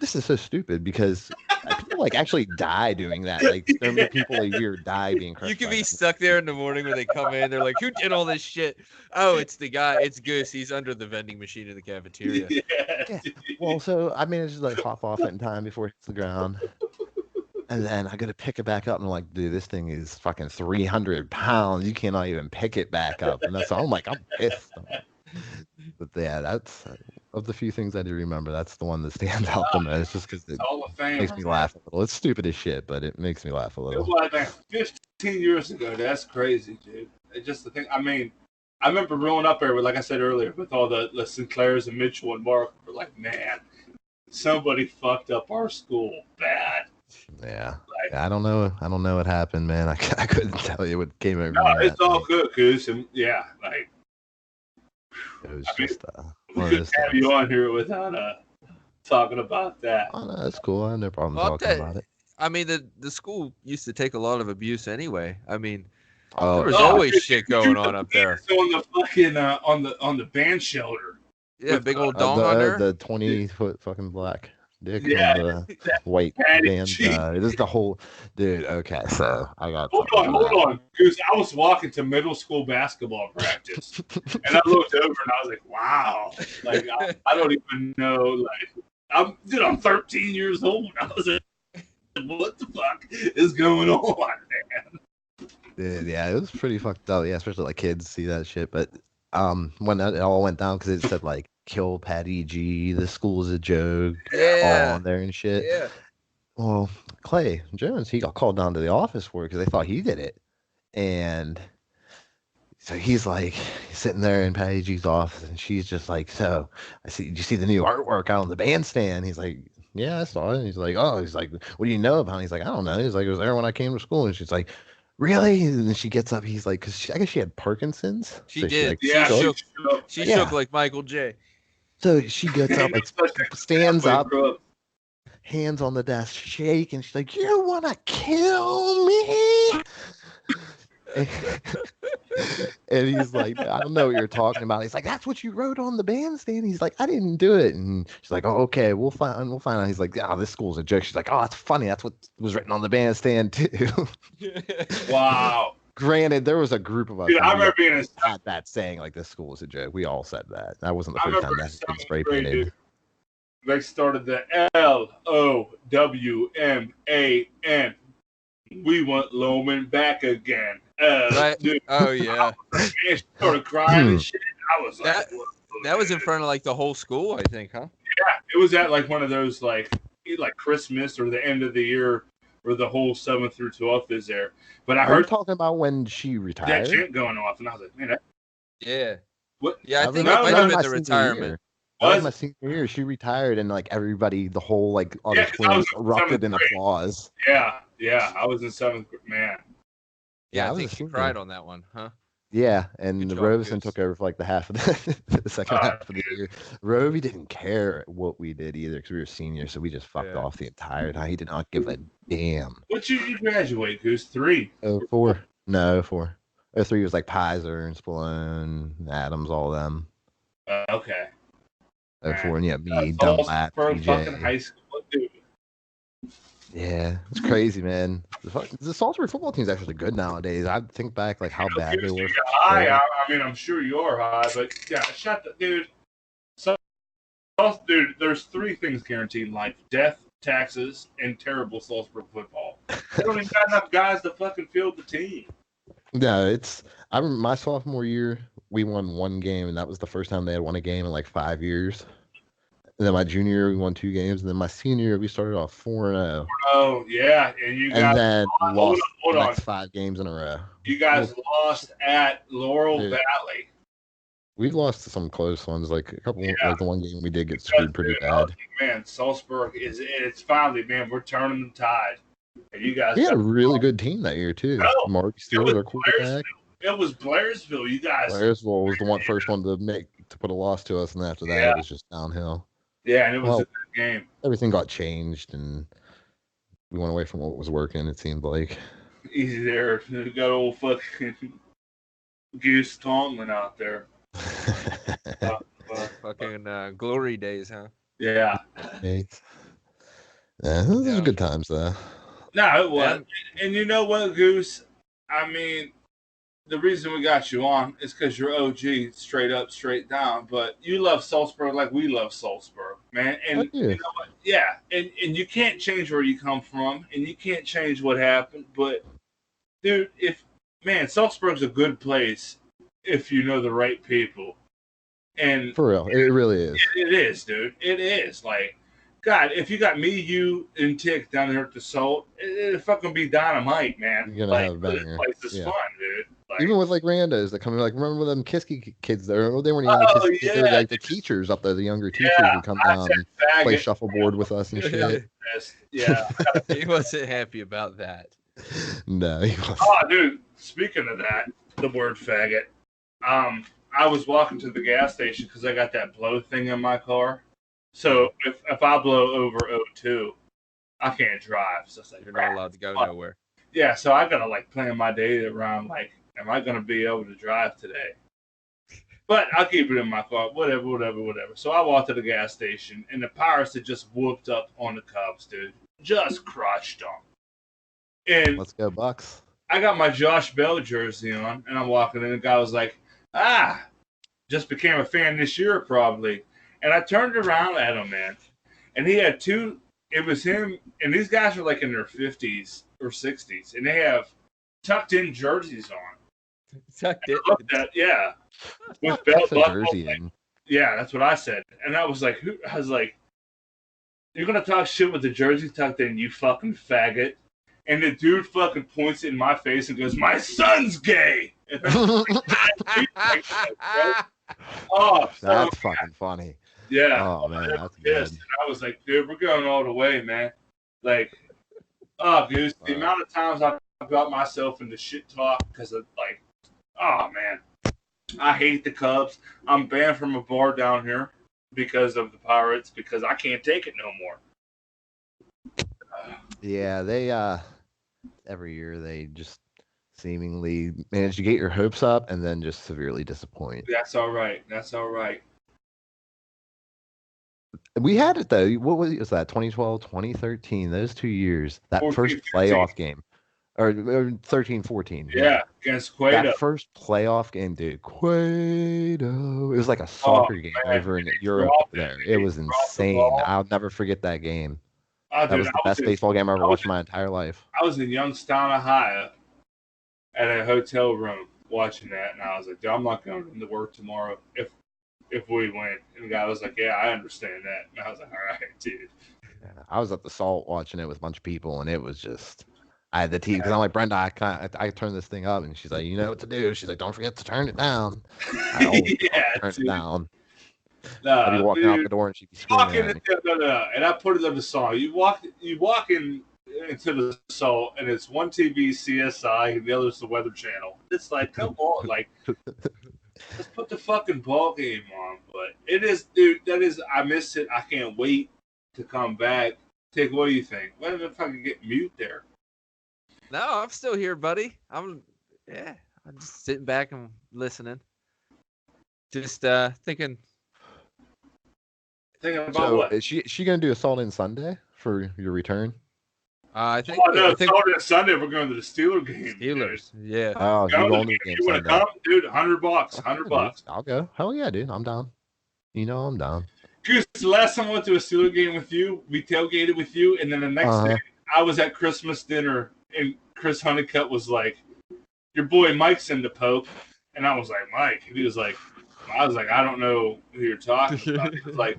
this is so stupid because people like actually die doing that. Like there are people a year die being crushed. You could by be them. stuck there in the morning when they come in. They're like, "Who did all this shit?" Oh, it's the guy. It's Goose. He's under the vending machine in the cafeteria. Yeah. Well, so I managed to like hop off it in time before it hits the ground. And then I go to pick it back up, and I'm like, dude, this thing is fucking 300 pounds. You cannot even pick it back up. And that's, I'm like, I'm pissed. But yeah, that's of the few things I do remember, that's the one that stands out the most, just because it Hall of Fame. makes me laugh a little. It's stupid as shit, but it makes me laugh a It little. was like 15 years ago. That's crazy, dude. It's just the thing. I mean, I remember growing up there, with, like I said earlier, with all the Sinclairs and Mitchell and Mark. We're like, man, somebody fucked up our school bad. Yeah. Like, I don't know. I don't know what happened, man. I couldn't tell you what came over. No, me it's all good, Goose. And yeah, like it was I just we one of couldn't those have things. you on here without talking about that. Oh no, that's cool. I have no problem Well, talking about it. I mean, the school used to take a lot of abuse anyway. I mean, Oh, there was Oh, always dude, shit you going the on up there. bands on the fucking on the band shelter. Yeah, with, big old dong on there. the 20-foot fucking black dick Yeah, on the white Patty band. G. It is the whole dude. Okay, so I got Hold on, Goose. I was walking to middle school basketball practice, and I looked over and I was like, "Wow!" Like I don't even know. Like I'm 13 years old. I was like, "What the fuck is going on, man?" Dude, yeah, it was pretty fucked up. Yeah, especially like kids see that shit. But when that all went down, because it said like kill Patty G, the school's a joke, all Yeah, on there and shit. yeah. Well, Clay Jones, he got called down to the office for it because they thought he did it, and so he's like sitting there in Patty G's office, and she's just like, "So, I see. Did you see the new artwork out on the bandstand?" He's like, "Yeah, I saw it." He's like, "Oh," he's like, "What do you know about it?" He's like, "I don't know." He's like, "It was there when I came to school," and she's like, "Really?" And then she gets up. He's like, "Cause I guess she had Parkinson's." She So did. like, Yeah, shook. shook. She Yeah. shook like Michael J. So she gets up, like stands Halfway up, through. hands on the desk, shake, and she's like, "You want to kill me?" And he's like, "I don't know what you're talking about." He's like, "That's what you wrote on the bandstand." He's like, "I didn't do it." And she's like, "Oh, okay, we'll find out." He's like, "Oh, this school's a joke." She's like, "Oh, that's funny. That's what was written on the bandstand too." Wow. Granted, there was a group of us Dude, and I we remember being in had that saying like this school is a joke. We all said that. That wasn't the I first time remember that in had been spray seventh grade, painted. dude. They started the LOWMAN. We want Loman back again. Right. Dude, Oh yeah. man, she started crying and shit. I was like, That was in front of like the whole school, I think, huh? Yeah, it was at like one of those like Christmas or the end of the year where the whole 7th through 12th is there. But I Are you heard talking about when she that retired? chant going off, and I was like, man, Yeah. what? Yeah, I think no, it might no, have been my the senior retirement. year. That was Was my it? senior year. She retired, and like everybody, the whole like Yeah, 'cause I auditorium was in erupted in 7th grade. applause. Yeah, I was in 7th grade, man. Yeah, I I was think a she senior. cried on that one, huh? Yeah, and Good the job, Robeson Goose. took over for like the half of the second half of the year. Roby didn't care what we did either because we were seniors, so we just fucked Yeah. off the entire time. He did not give a damn. What you graduate, Goose? 3. 04? No, 04. 03 was like Pizer and Spallone, Adams, all of them. Okay. 04, and yeah, me, Dunlap, Saltsburg fucking TJ. high school, dude. Yeah, it's crazy, man. The Saltsburg football team's actually good nowadays. I think back like how bad they Goose, were. you got high. I mean, I'm sure you're high, but yeah, shut the dude. So, dude, there's 3 things guaranteed in life: death, taxes, and terrible Salzburg football. They don't even got enough guys to fucking field the team. No, I remember my sophomore year, we won 1 game, and that was the first time they had won a game in like 5 years. And then my junior year, we won 2 games, and then my senior year, we started off 4-0. Oh yeah, and you guys And then lost hold the on. next 5 games in a row. You guys lost at Laurel Dude. Valley. We've lost to some close ones, like a couple, Yeah. like the one game we did get screwed pretty Dude, I was bad. like, man, Salzburg it's finally, man, we're turning the tide. And you guys We had a really good team that year too. No, Mark it Stewart, was our quarterback. It was Blairsville. You guys Blairsville was the first one to put a loss to us, and after that, Yeah. it was just downhill. Yeah, and it was Well, a good game. Everything got changed, and we went away from what was working. It seemed like. Easy there. We got old fucking Goose Tomlin out there. Fucking glory days, huh? Yeah. Right. Yeah, those Yeah. are good times though. No, it was. And you know what, Goose? I mean, the reason we got you on is because you're OG, straight up, straight down. But you love Salzburg like we love Salzburg, man. And I do. you know what? Yeah, and you can't change where you come from, and you can't change what happened. But dude, Salzburg's a good place if you know the right people. And For real, it really is. it is, dude. It is like, God, if you got me, you, and Tick down there at the Salt, it'd fucking be dynamite, man. You're gonna Like, have a this banger. place is Yeah. fun, dude. Like, Even with like randos that come in, like remember them Kiski kids there? They weren't even the Kiski kids. They were like the teachers up there, the younger teachers would come down and play faggot. shuffleboard with us and shit. Yeah. He wasn't happy about that. No, he wasn't. Oh, dude. Speaking of that, the word faggot. I was walking to the gas station because I got that blow thing in my car. So if I blow over O2, I can't drive. So it's like, You're not allowed to go nowhere. Yeah, so I gotta like plan my day around like, am I gonna be able to drive today? But I'll keep it in my car, whatever. So I walked to the gas station, and the Pirates had just whooped up on the Cubs, dude, just crushed them. And Let's go Bucks. I got my Josh Bell jersey on, and I'm walking in, and the guy was like, just became a fan this year probably. And I turned around at him, man, and he had two. It was him, and these guys are like in their 50s or 60s, and they have tucked in jerseys on. Tucked in? Yeah. With belt buckles. Yeah, that's what I said. And I was like, you're going to talk shit with the jersey tucked in, you fucking faggot. And the dude fucking points it in my face and goes, my son's gay. Oh, that's fucking funny. Yeah. Oh, man, that's pissed. And I was like, dude, we're going all the way, man. Like, oh, Goose, the amount of times I've got myself into shit talk because of, like, oh, man. I hate the Cubs. I'm banned from a bar down here because of the Pirates because I can't take it no more. Yeah, they, every year they just seemingly manage to get your hopes up and then just severely disappoint. That's all right. We had it though. What was that? 2012, 2013. Those 2 years. That 14, first 15. playoff game, or 13, 14. Yeah, against Cueto. That first playoff game, dude. Cueto. It was like a soccer game over in Europe. There, it was insane. I'll never forget that game. Oh, that was the best baseball game I ever watched in my entire life. I was in Youngstown, Ohio, at a hotel room watching that, and I was like, dude, I'm not going to work tomorrow if we win. And the guy was like, yeah, I understand that. And I was like, all right, dude. Yeah, I was at the Salt watching it with a bunch of people, and it was just, I had the TV, because I'm like, Brenda, I turned this thing up, and she's like, you know what to do. She's like, don't forget to turn it down. I always turn it down. I'd be walking out the door, and she'd be screaming at me. No. And I put it on the song. You walk into the Salt, and it's one TV CSI, and the other's the Weather Channel. It's like, come on, like, let's put the fucking ball game on. But it is, dude, I miss it. I can't wait to come back. Tick, what do you think? When did I fucking get mute there? No, I'm still here, buddy. I'm just sitting back and listening. Just thinking. Thinking about what? Is she gonna do a Salt in Sunday for your return? I think. I think Sunday we're going to the Steelers game. Steelers, yeah. Oh, you're going to the game you want to Sunday. come, dude? $100. I'll go. Hell yeah, dude. I'm down. You know I'm down. Goose, the last time I went to a Steelers game with you, we tailgated with you, and then the next day I was at Christmas dinner, and Chris Honeycutt was like, "Your boy Mike's in the Pope," and I was like, "Mike," and he was like, "I was like, I don't know who you're talking about." He was like,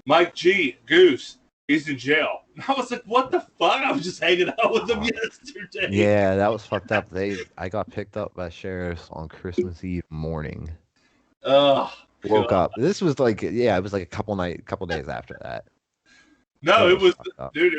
"Mike G, Goose, he's in jail." And I was like, "What the fuck?" I was just hanging out with him yesterday. Yeah, that was fucked up. I got picked up by sheriffs on Christmas Eve morning. Woke up. This was like, it was like a couple days after that. No, it was, dude.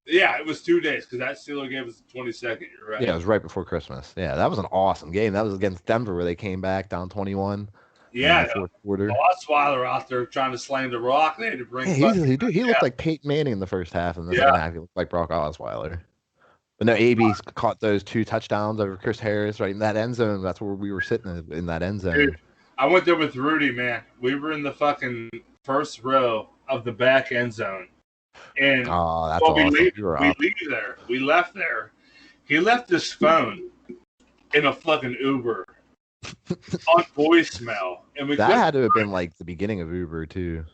It was 2 days because that Steelers game was the 22nd. You're right. Yeah, it was right before Christmas. Yeah, that was an awesome game. That was against Denver where they came back down 21. Yeah, in the fourth quarter. Osweiler out there trying to slam the rock. They had to bring. He looked like Peyton Manning in the first half, and the second half he looked like Brock Osweiler. But no, AB's caught those 2 touchdowns over Chris Harris right in that end zone. That's where we were sitting in that end zone. Dude, I went there with Rudy, man. We were in the fucking first row of the back end zone. And that's awesome. We left there. He left his phone in a fucking Uber on voicemail. And that had to have been like the beginning of Uber too.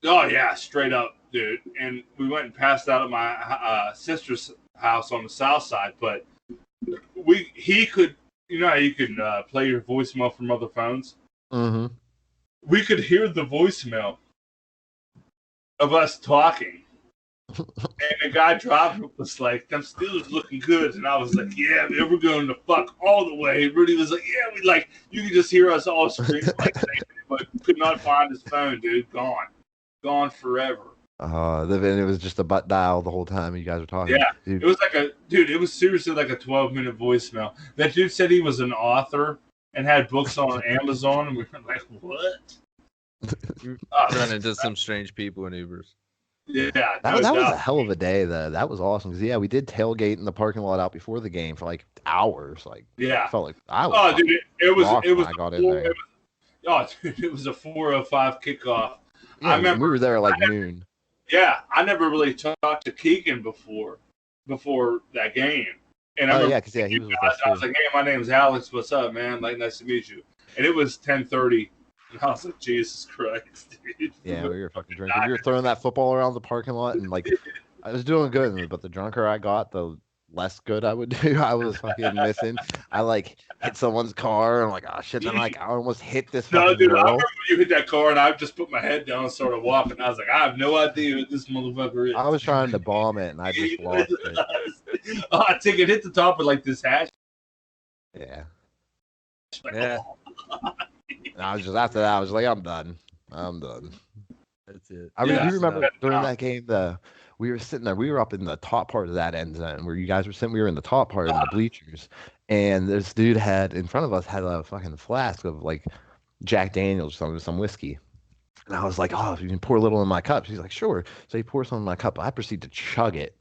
Oh yeah, straight up, dude. And we went and passed out at my sister's house on the south side, but he could, you know how you can play your voicemail from other phones? Mm-hmm. We could hear the voicemail of us talking. And the guy driving was like, "Them Steelers looking good," and I was like, "Yeah, man, we're going to fuck all the way." And Rudy was like, "Yeah, we like." You could just hear us all screaming like, but could not find his phone, dude. Gone forever. It was just a butt dial the whole time you guys were talking. Yeah, Dude. it was like it was seriously like a 12-minute voicemail. That dude said he was an author and had books on Amazon, and we were like, "What?" Run into some strange people in Ubers. Yeah, that was a hell of a day, though. That was awesome because we did tailgate in the parking lot out before the game for like hours. Like, I felt like I was. Oh, dude, it was. I got in there. It was a 4:05 kickoff. Yeah, I remember we were there like noon. Yeah, I never really talked to Keegan before that game. And I because he was with us I was like, "Hey, my name's Alex. What's up, man? Like, nice to meet you." And it was 10:30. And I was like, Jesus Christ, dude. Yeah, we were fucking drinking. We were throwing that football around the parking lot, and like, I was doing good, but the drunker I got, the less good I would do. I was fucking missing. I like hit someone's car, and I'm like, oh shit! Then like I almost hit this fucking dude, girl. I remember when you hit that car, and I just put my head down and started walking. I was like, I have no idea what this motherfucker is. I was trying to bomb it, and I just lost it. I think it hit the top of like this hash. Yeah. Yeah. And I was just after that, I was like, I'm done. That's it. I mean, you remember during that game, we were sitting there. We were up in the top part of that end zone where you guys were sitting. We were in the top part of the bleachers, and this dude in front of us had a fucking flask of like Jack Daniels or some whiskey. And I was like, oh, if you can pour a little in my cup. He's like, sure. So he pours some in my cup. I proceed to chug it.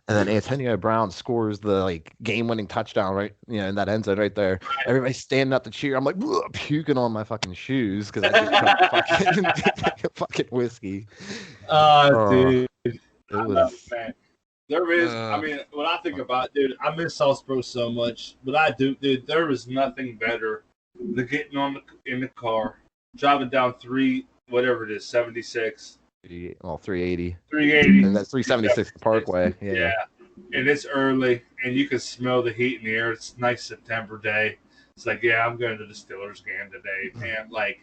And then Antonio Brown scores the like game-winning touchdown right, in that end zone right there. Everybody's standing up to cheer. I'm like puking on my fucking shoes because I just chugged fucking whiskey. Dude, it was. Man. There is. I mean, when I think about it, dude, I miss Saltsburg so much, but I do, dude. There is nothing better than getting in the car, driving down 76. 380. 380. And that's 376 the Parkway. Yeah. And it's early, and you can smell the heat in the air. It's a nice September day. It's like, yeah, I'm going to the Steelers game today, man. Like,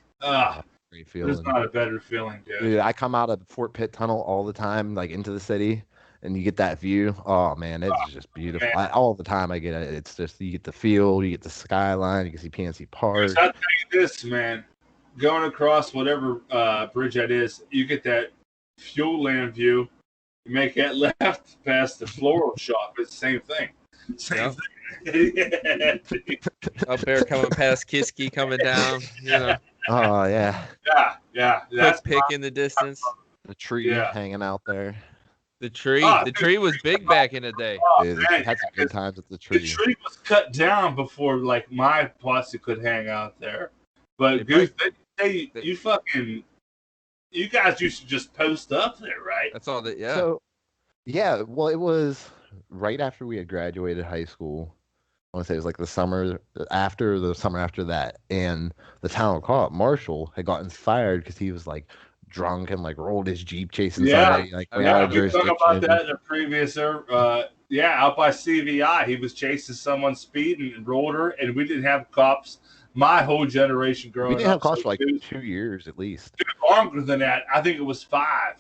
great feeling. There's not a better feeling, dude. Dude, I come out of Fort Pitt Tunnel all the time, like into the city, and you get that view. Oh man, it's just beautiful. All the time I get it. It's just you get the feel, you get the skyline, you can see PNC Park. I'll tell you this, man. Going across whatever bridge that is, you get that fuel land view. You make that left past the floral shop. It's the same thing. Same thing. Up there coming past Kiski coming down, Oh yeah. Yeah. That's pick in the distance. The tree hanging out there. The tree was big back in the day. Dude, had some good times at the tree. The tree was cut down before like my posse could hang out there. But Goose, you guys used to just post up there, right? That's all that. Yeah. So, well, it was right after we had graduated high school. I want to say it was like the summer after that, and the town cop Marshall had gotten fired because he was like drunk and like rolled his Jeep chasing somebody. Like, we talked about that in the previous. Out by CVI, he was chasing someone speeding and rolled her, and we didn't have cops. My whole generation growing up. We didn't have cops for like 2 years at least. Longer than that, I think it was 5.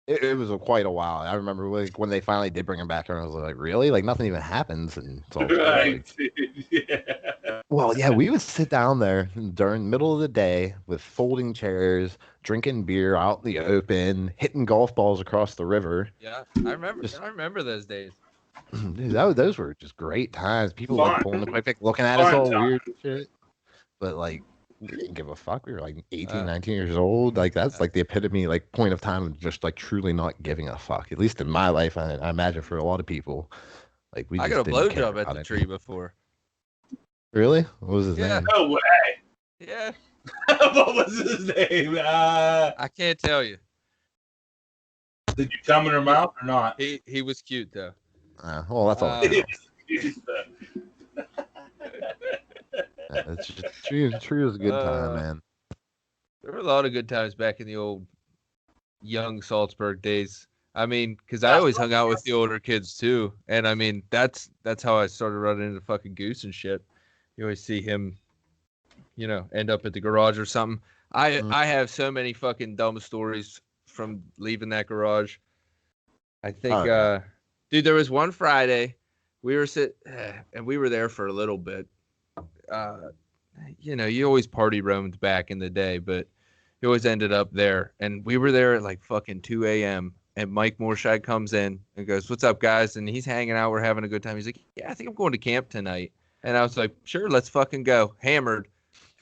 It was quite a while. I remember when they finally did bring him back, and I was like, really? Like, nothing even happens. And it's all right. Well, yeah, we would sit down there during the middle of the day with folding chairs, drinking beer out in the open, hitting golf balls across the river. Yeah, I remember those days. Dude, those were just great times. People like pulling the quick pick, looking at us all weird and shit. But like, we didn't give a fuck. We were like 18, 19 years old. Like that's like the epitome, like point of time of just like truly not giving a fuck. At least in my life, I imagine for a lot of people. Like I got a blowjob at the tree before. Really? What was his name? No way. Yeah. What was his name? I can't tell you. Did you come in her mouth or not? He was cute though. Well, that's all. Tree was a good time, man. There were a lot of good times back in the old young Saltsburg days. I mean, because I always hung out with the older kids too, and I mean that's how I started running into fucking Goose and shit. You always see him, end up at the garage or something. I have so many fucking dumb stories from leaving that garage. I think, Oh, yeah. dude, there was one Friday we were and we were there for a little bit. You always party roamed back in the day, but you always ended up there. And we were there at like fucking 2 a.m. And Mike Morscheid comes in and goes, "What's up, guys?" And he's hanging out. We're having a good time. He's like, "Yeah, I think I'm going to camp tonight." And I was like, "Sure, let's fucking go." Hammered.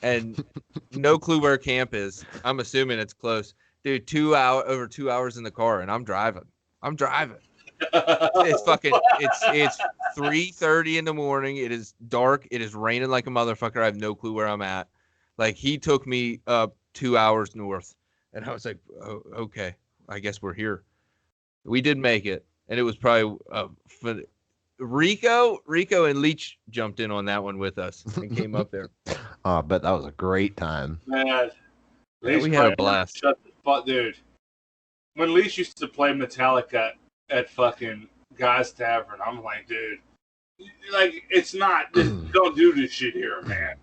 And no clue where camp is. I'm assuming it's close. Dude, over 2 hours in the car, and I'm driving. It's fucking it's 3:30 in the morning. It is dark. It is raining like a motherfucker. I have no clue where I'm at. Like, he took me up 2 hours north, and I was like, oh, okay, I guess we're here. We did make it, and it was probably Rico and Leach jumped in on that one with us and came up there. Oh, but that was a great time. Man, Yeah, we had a blast. Shut the fuck, dude. When Leach used to play Metallica at fucking Guy's Tavern, I'm like, dude, like, it's not. Don't do this shit here, man.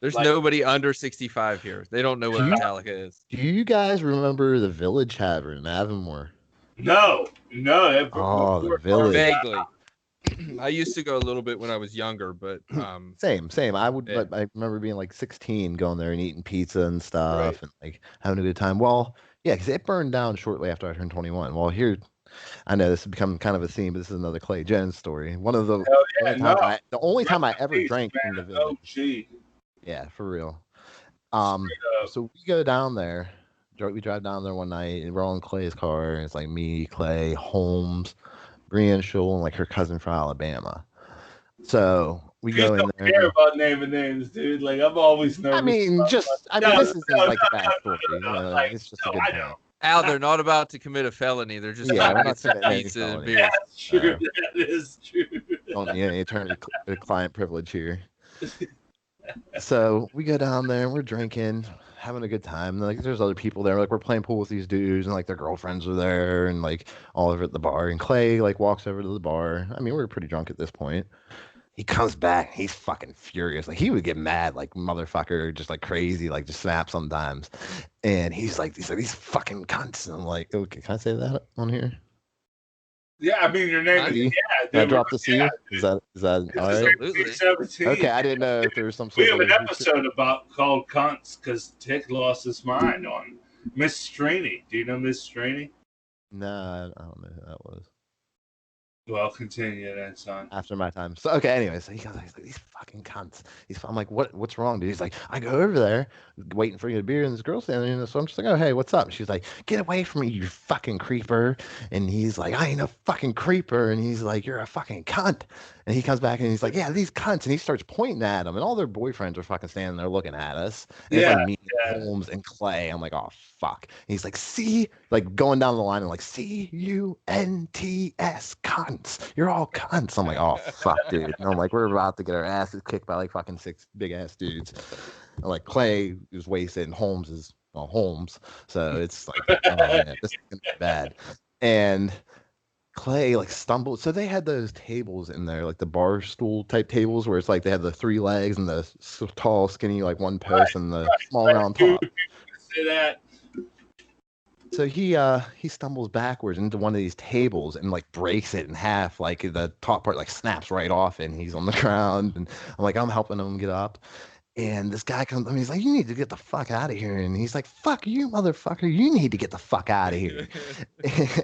There's nobody under 65 here. They don't know what Metallica is. Do you guys remember the Village Tavern in Avonmore? No. The Village. Vaguely. I used to go a little bit when I was younger, but Same. I remember being like 16, going there and eating pizza and stuff, and like having a good time. Well, yeah, because it burned down shortly after I turned 21. Well, here, I know this has become kind of a theme, but this is another Clay Jones story. One of the only time I ever drank in the Village. Oh, gee. Yeah, for real. So we go down there. We drive down there one night, and we're all in Clay's car, and it's like me, Clay, Holmes, Brianne Schul, and like her cousin from Alabama. So we go in there. I don't care about naming names, dude. Like, I'm always nervous. This isn't like a bad story. It's just a good time. Al, they're not about to commit a felony. They're just we're about not to committing pizza any and felony. beers. That's true. That is true. Don't need any attorney-client privilege here. So we go down there and we're drinking, having a good time. Like, there's other people there. Like, we're playing pool with these dudes, and like their girlfriends are there, and like all over at the bar. And Clay like walks over to the bar. I mean, we were pretty drunk at this point. He comes back. He's fucking furious. Like, he would get mad, like motherfucker, just like crazy, like just snap sometimes. And he's like these fucking cunts. And I'm like, okay, can I say that on here? Yeah, I mean, your name is. Did I drop the C? Is that all right? Absolutely. Okay, I didn't know if there was some sort We have of an episode called Cunts because Tick lost his mind on Miss Straney. Do you know Miss Straney? No, I don't know who that was. Well, continue then, son. After my time. So, okay, anyway, so he's like, these fucking cunts. I'm like, what's wrong, dude? He's like, I go over there waiting for you to beer, and this girl's standing there. So I'm just like, oh, hey, what's up? And she's like, get away from me, you fucking creeper. And he's like, I ain't a fucking creeper. And he's like, you're a fucking cunt. And he comes back and he's like, yeah, these cunts. And he starts pointing at them, and all their boyfriends are fucking standing there looking at us. And it's like me, Holmes, and Clay. I'm like, oh, fuck. And he's like, see, like going down the line and like, C-U-N-T-S, cunts. You're all cunts. I'm like, oh, fuck, dude. And I'm like, we're about to get our asses kicked by like fucking 6 big ass dudes. And like, Clay is wasted and Holmes is Holmes. So it's like, oh man, this is gonna be bad. And Clay like stumbled. So they had those tables in there, like the bar stool type tables, where it's like they had the 3 legs and the tall, skinny, like one post and the small round top. Say that. So he stumbles backwards into one of these tables and like breaks it in half. Like the top part like snaps right off, and he's on the ground. And I'm helping him get up. And this guy comes up and he's like, you need to get the fuck out of here. And he's like, fuck you, motherfucker. You need to get the fuck out of here.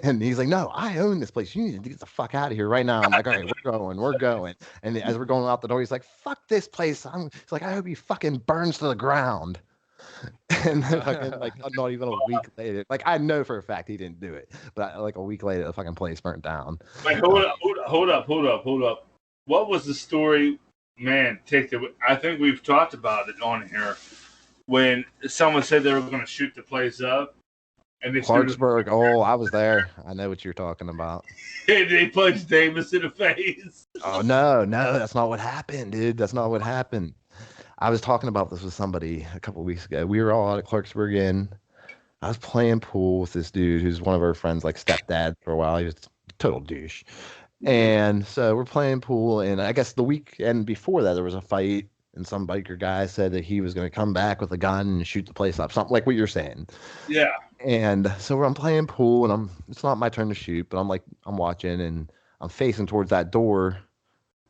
And he's like, no, I own this place. You need to get the fuck out of here right now. I'm like, all right, we're going. And as we're going out the door, he's like, fuck this place. He's like, I hope he fucking burns to the ground. And then fucking, like, not even a week later, like, I know for a fact he didn't do it, but like a week later, the fucking place burnt down. Wait, hold up. What was the story? Man, I think we've talked about it on here when someone said they were going to shoot the place up, and they Saltsburg. Oh, I was there. I know what you're talking about. And they punched Davis in the face. Oh no, that's not what happened, dude. That's not what happened. I was talking about this with somebody a couple of weeks ago. We were all out at Clarksburg Inn. I was playing pool with this dude who's one of our friends, like stepdad for a while. He was a total douche. And so we're playing pool, and I guess the weekend before that there was a fight and some biker guy said that he was going to come back with a gun and shoot the place up, something like what you're saying. Yeah. And so I'm playing pool, and it's not my turn to shoot, but I'm watching, and I'm facing towards that door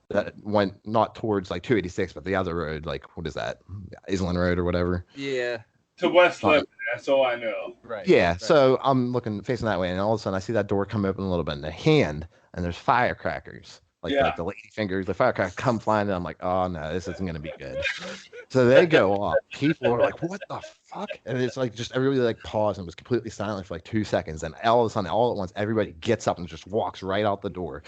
that went not towards like 286, but the other road, like what is that, Island Road or whatever. Yeah. To West Lebanon, that's all I know. Right. Yeah. Right. So I'm facing that way, and all of a sudden I see that door come open a little bit in the hand, and there's firecrackers. Like the lady fingers, the firecracker come flying, and I'm like, oh no, this isn't gonna be good. So they go off. People are like, what the fuck? And it's like just everybody like paused and was completely silent for like 2 seconds. And all of a sudden, all at once, everybody gets up and just walks right out the door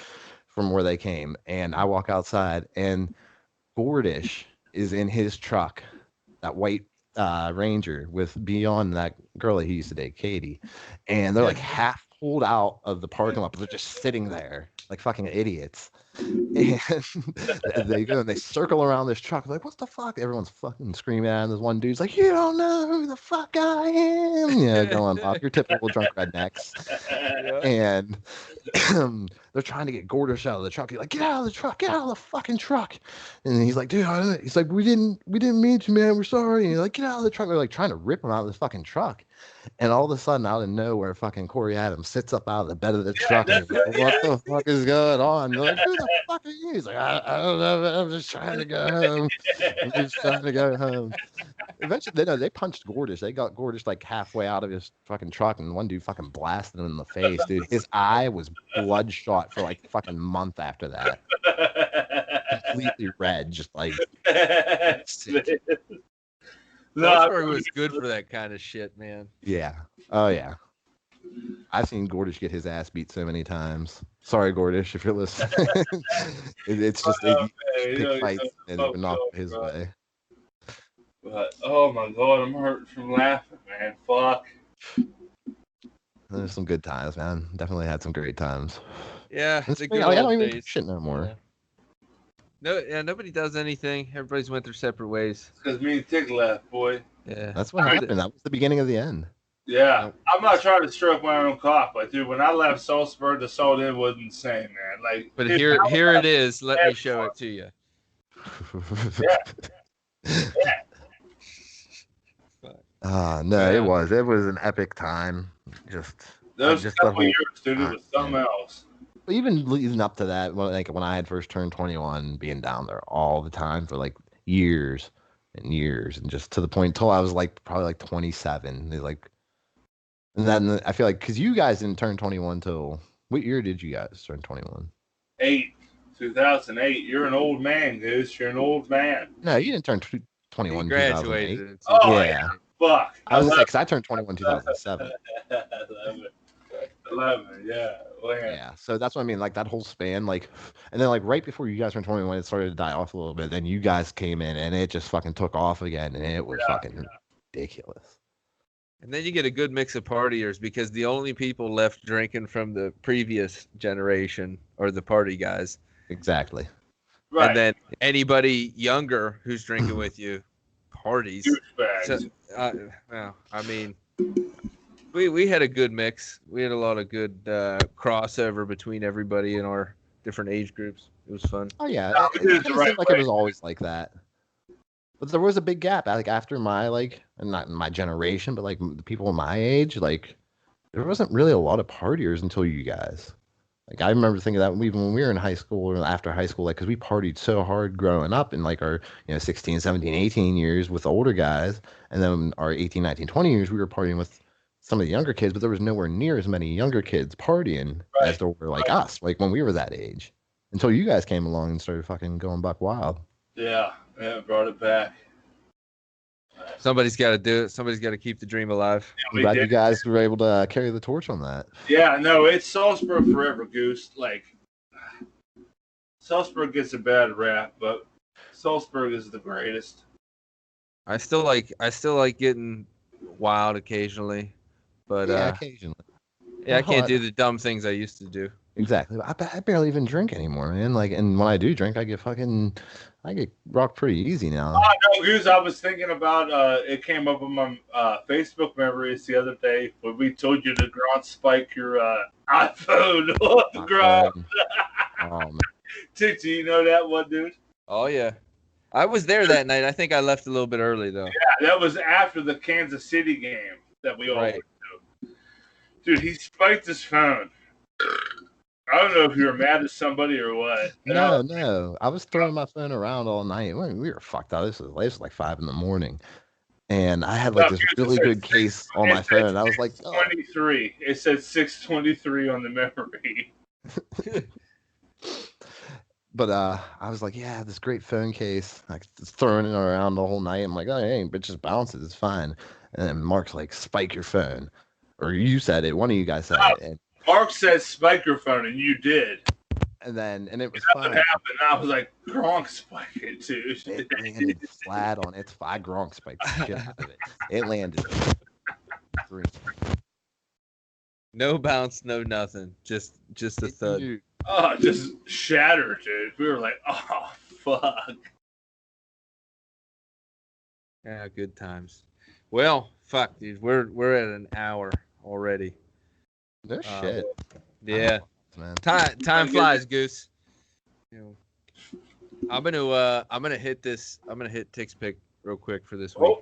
from where they came. And I walk outside, and Gordish is in his truck, that white Ranger with Beyond, that girl that he used to date, Katie. And they're like half pulled out of the parking lot, but they're just sitting there like fucking idiots. And they go and they circle around this truck like, what the fuck? Everyone's fucking screaming at him. This one dude's like, you don't know who the fuck I am, going off your typical drunk rednecks. And they're trying to get Gordish out of the truck. He's like, get out of the truck, get out of the fucking truck. And he's like, dude, he's like, we didn't mean to, man, we're sorry. And he's like, get out of the truck. They're like trying to rip him out of the fucking truck. And all of a sudden, out of nowhere, fucking Corey Adams sits up out of the bed of the truck. And he's like, what the fuck is going on? They're like, who the fuck are you? He's like, I don't know. I'm just trying to go home. Eventually, they punched Gordish. They got Gordish like halfway out of his fucking truck, and one dude fucking blasted him in the face, dude. His eye was bloodshot for like fucking month after that. Completely red, just like. Saltsburg was good for that kind of shit, man. Yeah. Oh, yeah. I've seen Gordish get his ass beat so many times. Sorry, Gordish, if you're listening. It's just pick fights and not his way. But, oh my God, I'm hurting from laughing, man. Fuck. There's some good times, man. Definitely had some great times. Yeah, it's a good I don't old even do days. shit no more. Yeah. Nobody does anything. Everybody's went their separate ways. Because me and Tick left, boy. Yeah. That's what happened. That was the beginning of the end. Yeah. I'm not trying to stroke my own cock, but dude, when I left Saltsburg, the Salt Inn was insane, man. Like, But dude, here it is. Let me show it to you. No, it was an epic time. Those just couple the years, dude, it was something else. Even leading up to that, when I had first turned 21, being down there all the time for like years and years, and just to the point until I was like probably like 27. And then I feel like because you guys didn't turn 21 till what year did you guys turn 21? 2008. You're an old man, Goose. You're an old man. No, you didn't turn 21. He graduated. Oh, yeah. Fuck. I was gonna say because I turned 21 2007. 11, yeah. Well, Yeah, so that's what I mean. Like that whole span, like, and then like right before you guys turned 21, it started to die off a little bit. Then you guys came in, and it just fucking took off again, and it was fucking ridiculous. And then you get a good mix of partiers because the only people left drinking from the previous generation are the party guys. Exactly. Right. And then anybody younger who's drinking with you parties. So, well, I mean, we had a good mix. We had a lot of good crossover between everybody in our different age groups. It was fun. Oh yeah, No, it seemed like it was always like that. But there was a big gap. Like after my not in my generation, but like the people my age, like there wasn't really a lot of partiers until you guys. Like I remember thinking that even when we were in high school or after high school, like because we partied so hard growing up in like our 16, 17, 18 years with the older guys, and then our 18, 19, 20 years we were partying with some of the younger kids, but there was nowhere near as many younger kids partying as there were like us, like when we were that age. Until you guys came along and started fucking going buck wild. Yeah, brought it back. Somebody's got to do it. Somebody's got to keep the dream alive. I'm glad you guys were able to carry the torch on that. Yeah, no, it's Saltsburg forever, Goose. Like, Saltsburg gets a bad rap, but Saltsburg is the greatest. I still like getting wild occasionally, but yeah, occasionally. Yeah, I can't do the dumb things I used to do. Exactly. I barely even drink anymore, man. Like, and when I do drink, I get rocked pretty easy now. Oh, no, Goose, I was thinking about, it came up on my Facebook memories the other day when we told you to ground spike your iPhone on the ground. Man. Tick, do you know that one, dude? Oh yeah, I was there that night. I think I left a little bit early though. Yeah, that was after the Kansas City game that we all went to. Dude, he spiked his phone. I don't know if you were mad at somebody or what. No. I was throwing my phone around all night. We were fucked up. This was like 5 a.m. And I had like this really good case on my phone. And I was like, 23. It said 623 on the memory. But I was like, yeah, this great phone case. Like just throwing it around the whole night. I'm like, oh, hey, but just bounces. It's fine. And then Mark's like, spike your phone. Or you said it. One of you guys said it. And Mark said spike your phone, and you did. And it was fine. Happened. I was like, Gronk spike it, dude. It landed flat on its thigh. Gronk spiked the shit out of it. It landed. 3. No bounce, no nothing. Just a thud. Dude. Oh, just shattered, dude. We were like, oh, fuck. Yeah, good times. Well, fuck, dude. We're at an hour already. No shit. Yeah. Man. Time flies, Goose. You know, I'm gonna hit this. I'm gonna hit Tick's pick real quick for this week.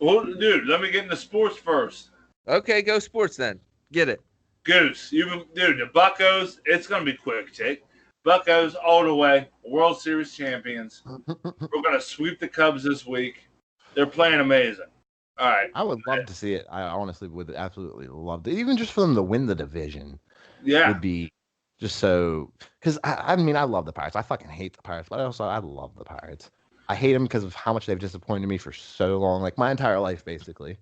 Well, dude, let me get into sports first. Okay, go sports then. Get it. Goose, dude, the Buccos. It's gonna be quick, Tick. Buccos all the way. World Series champions. We're gonna sweep the Cubs this week. They're playing amazing. All right. I would love to see it. I honestly would absolutely love it. Even just for them to win the division. Yeah. Would be just so, because I mean, I love the Pirates. I fucking hate the Pirates, but I love the Pirates. I hate them because of how much they've disappointed me for so long, like my entire life, basically.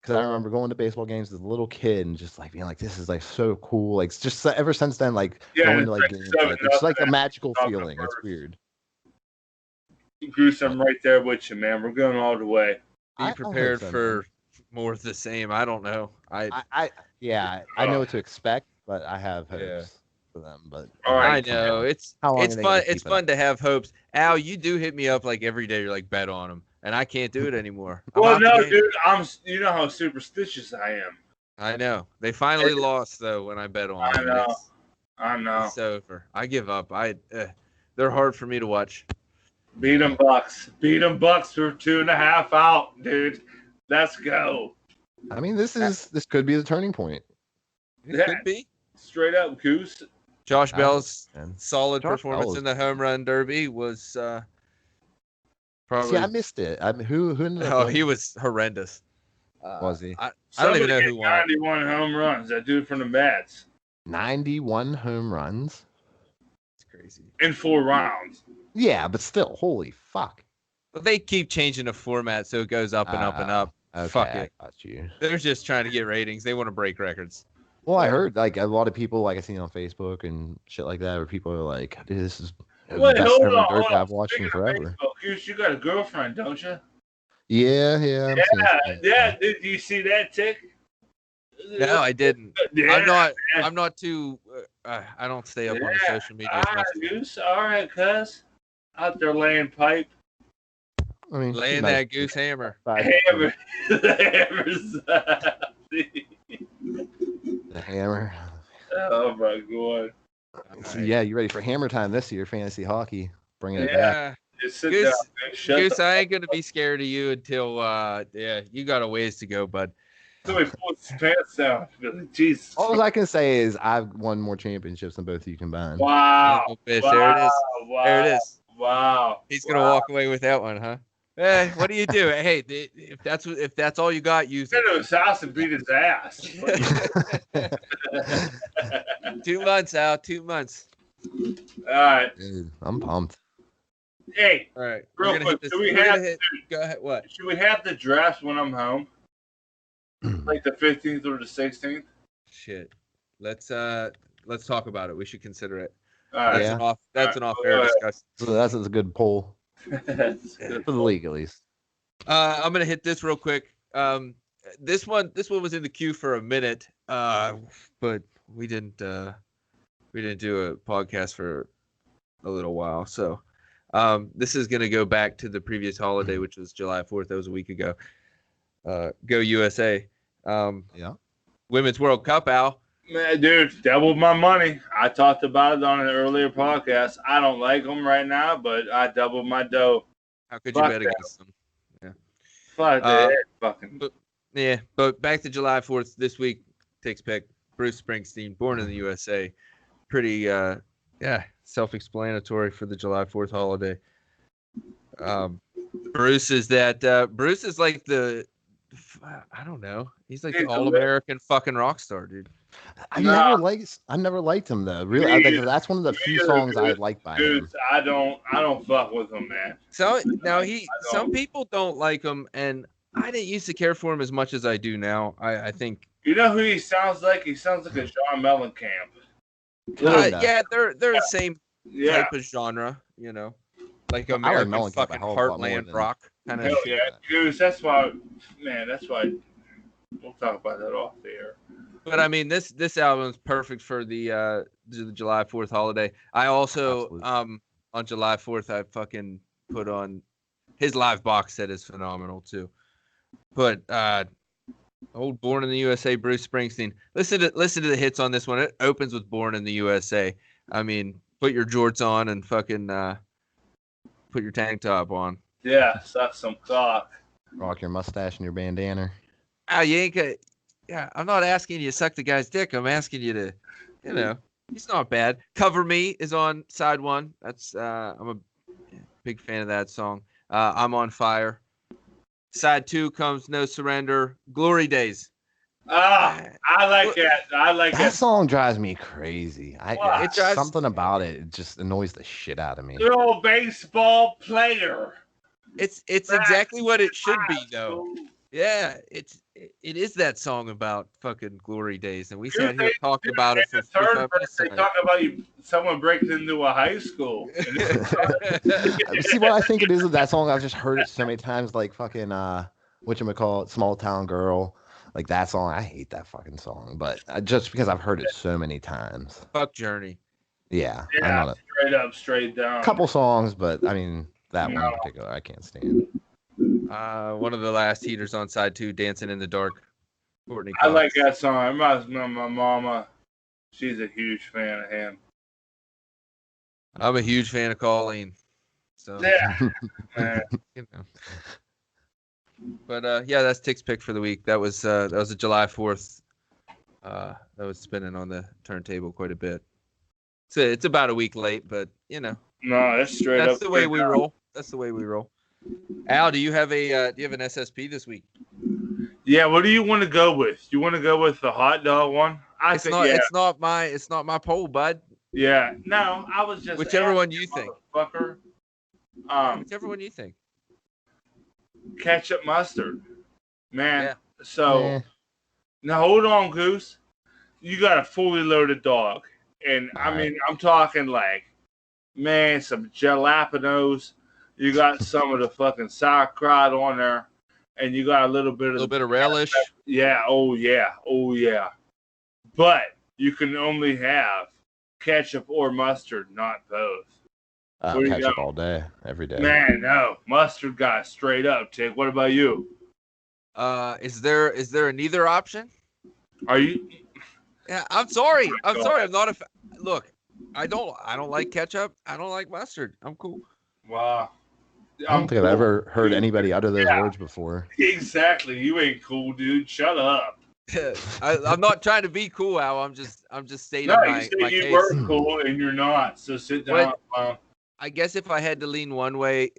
Because I remember going to baseball games as a little kid and just like being like, this is like so cool. Like just ever since then, like going to like games, like, it's like a magical feeling. It's weird. Goose, I'm right there with you, man. We're going all the way. Be prepared for more of the same. I don't know. I know what to expect, but I have hopes for them. But I know it's fun. It's fun to have hopes. Al, you do hit me up like every day. You're like, bet on them, and I can't do it anymore. Well, no, dude. You know how superstitious I am. I know. They finally lost though when I bet on them. I know. It's over. I give up. They're hard for me to watch. Beat them Bucks. Beat them Bucks for 2.5 out, dude. Let's go. I mean, this could be the turning point. It could be. Straight up, Goose. Josh Bell's solid performance in the home run derby was probably. See, I missed it. Who ended up he was horrendous. Was he? I don't even know who won. 91 home runs. That dude from the Mets. 91 home runs. It's crazy. In 4 rounds. Yeah, but still, holy fuck. But they keep changing the format so it goes up and up and up. Okay, fuck it. I got you. They're just trying to get ratings. They want to break records. Well, I heard like a lot of people, like I seen on Facebook and shit like that, where people are like, "Dude, this is the best derby I've watched in forever." Goose, you got a girlfriend, don't you? Yeah. Did you see that, Tick? No, I didn't. Yeah, I'm not too. I don't stay up on the social media as much. Goose. All right, cuz. Out there laying pipe. I mean, laying that goose hammer. Hammer. The hammer. Oh my god. So, yeah, you ready for hammer time this year? Fantasy hockey, bringing it back. Just sit down, Goose, I ain't gonna be scared of you until you got a ways to go, bud. Somebody pulled his pants down. Jesus. All I can say is I've won more championships than both of you combined. Wow. There it is. Wow. There it is. Wow. He's gonna walk away with that one, huh? What do you do? Hey, if that's all you got, use it. Go to his house and beat his ass. 2 months out. 2 months. All right. Dude, I'm pumped. Hey. All right. Real quick. Go ahead. What? Should we have the draft when I'm home? Like the 15th or the 16th? Shit. Let's talk about it. We should consider it. That's an off-air discussion. So that's a good poll. For the league, at least. I'm gonna hit this real quick. This one was in the queue for a minute, but we didn't do a podcast for a little while. So this is gonna go back to the previous holiday, which was July 4th. That was a week ago. Go USA. Women's World Cup, Al. Man, dude, doubled my money. I talked about it on an earlier podcast. I don't like them right now, but I doubled my dough. How could you Fuck bet that. against them? Yeah. Fuck that. Fucking. Yeah, but back to July 4th this week. Takes pick Bruce Springsteen, born in the USA. Pretty, self-explanatory for the July 4th holiday. Bruce is like I don't know. He's like the all-American fucking rock star, dude. I never liked him though. Really, that's one of the few songs I like by him. I don't fuck with him, man. So now some people don't like him, and I didn't used to care for him as much as I do now. I think. You know who he sounds like? He sounds like a John Mellencamp. Yeah, they're the same type of genre, you know, like American fucking heartland rock kind of shit. Yeah, Goose. That's why we'll talk about that off the air. But I mean, this album is perfect for the July 4th holiday. I also on July 4th I fucking put on his live box set is phenomenal too. But old Born in the USA, Bruce Springsteen. Listen to the hits on this one. It opens with Born in the USA. I mean, put your jorts on and fucking put your tank top on. Yeah, suck some cock. Rock your mustache and your bandana. Yeah, I'm not asking you to suck the guy's dick. I'm asking you to, you know, he's not bad. Cover Me is on side one. That's I'm a big fan of that song. I'm on Fire. Side two comes No Surrender. Glory Days. I like that. That song drives me crazy. It drives something about it. It just annoys the shit out of me. Good old baseball player. It's exactly what it should be, though. Yeah, it is that song about fucking glory days, and we sat here and talked about it for 45 minutes. They talk about someone breaks into a high school. See what I think it is with that song? I've just heard it so many times, like fucking whatchamacallit, Small Town Girl. Like that song, I hate that fucking song, but just because I've heard it so many times. Fuck Journey. Yeah, I'm straight up, straight down. Couple songs, but I mean that one in particular, I can't stand. One of the last heaters on side two, Dancing in the Dark. Courtney I like that song. It reminds me of my mama. She's a huge fan of him. I'm a huge fan of Colleen. So yeah. You know. But yeah, that's Tick's pick for the week. That was a July 4th. That was spinning on the turntable quite a bit. So it's about a week late, but you know. No, that's straight up. That's the way we roll. That's the way we roll. Al, do you have an SSP this week? Yeah, what do you want to go with? You want to go with the hot dog one? It's not my poll, bud. Yeah. No, I was just whichever one you think. Fucker. Whichever one you think. Ketchup mustard. Man. Yeah. So now hold on, Goose. You got a fully loaded dog. And I mean, I'm talking like, man, some jalapenos. You got some of the fucking sauerkraut on there, and you got a little bit of relish. Yeah. Oh yeah. But you can only have ketchup or mustard, not both. Ketchup all day, every day. Man, no mustard guy straight up. Tick. What about you? Is there a neither option? Are you? Yeah, I'm sorry. I'm not a. Look, I don't like ketchup. I don't like mustard. I'm cool. Wow. I don't think I've ever heard anybody utter those words before. Exactly. You ain't cool, dude. Shut up. I'm not trying to be cool, Al. I'm just stating my case. You were cool and you're not. So sit down. I guess if I had to lean one way,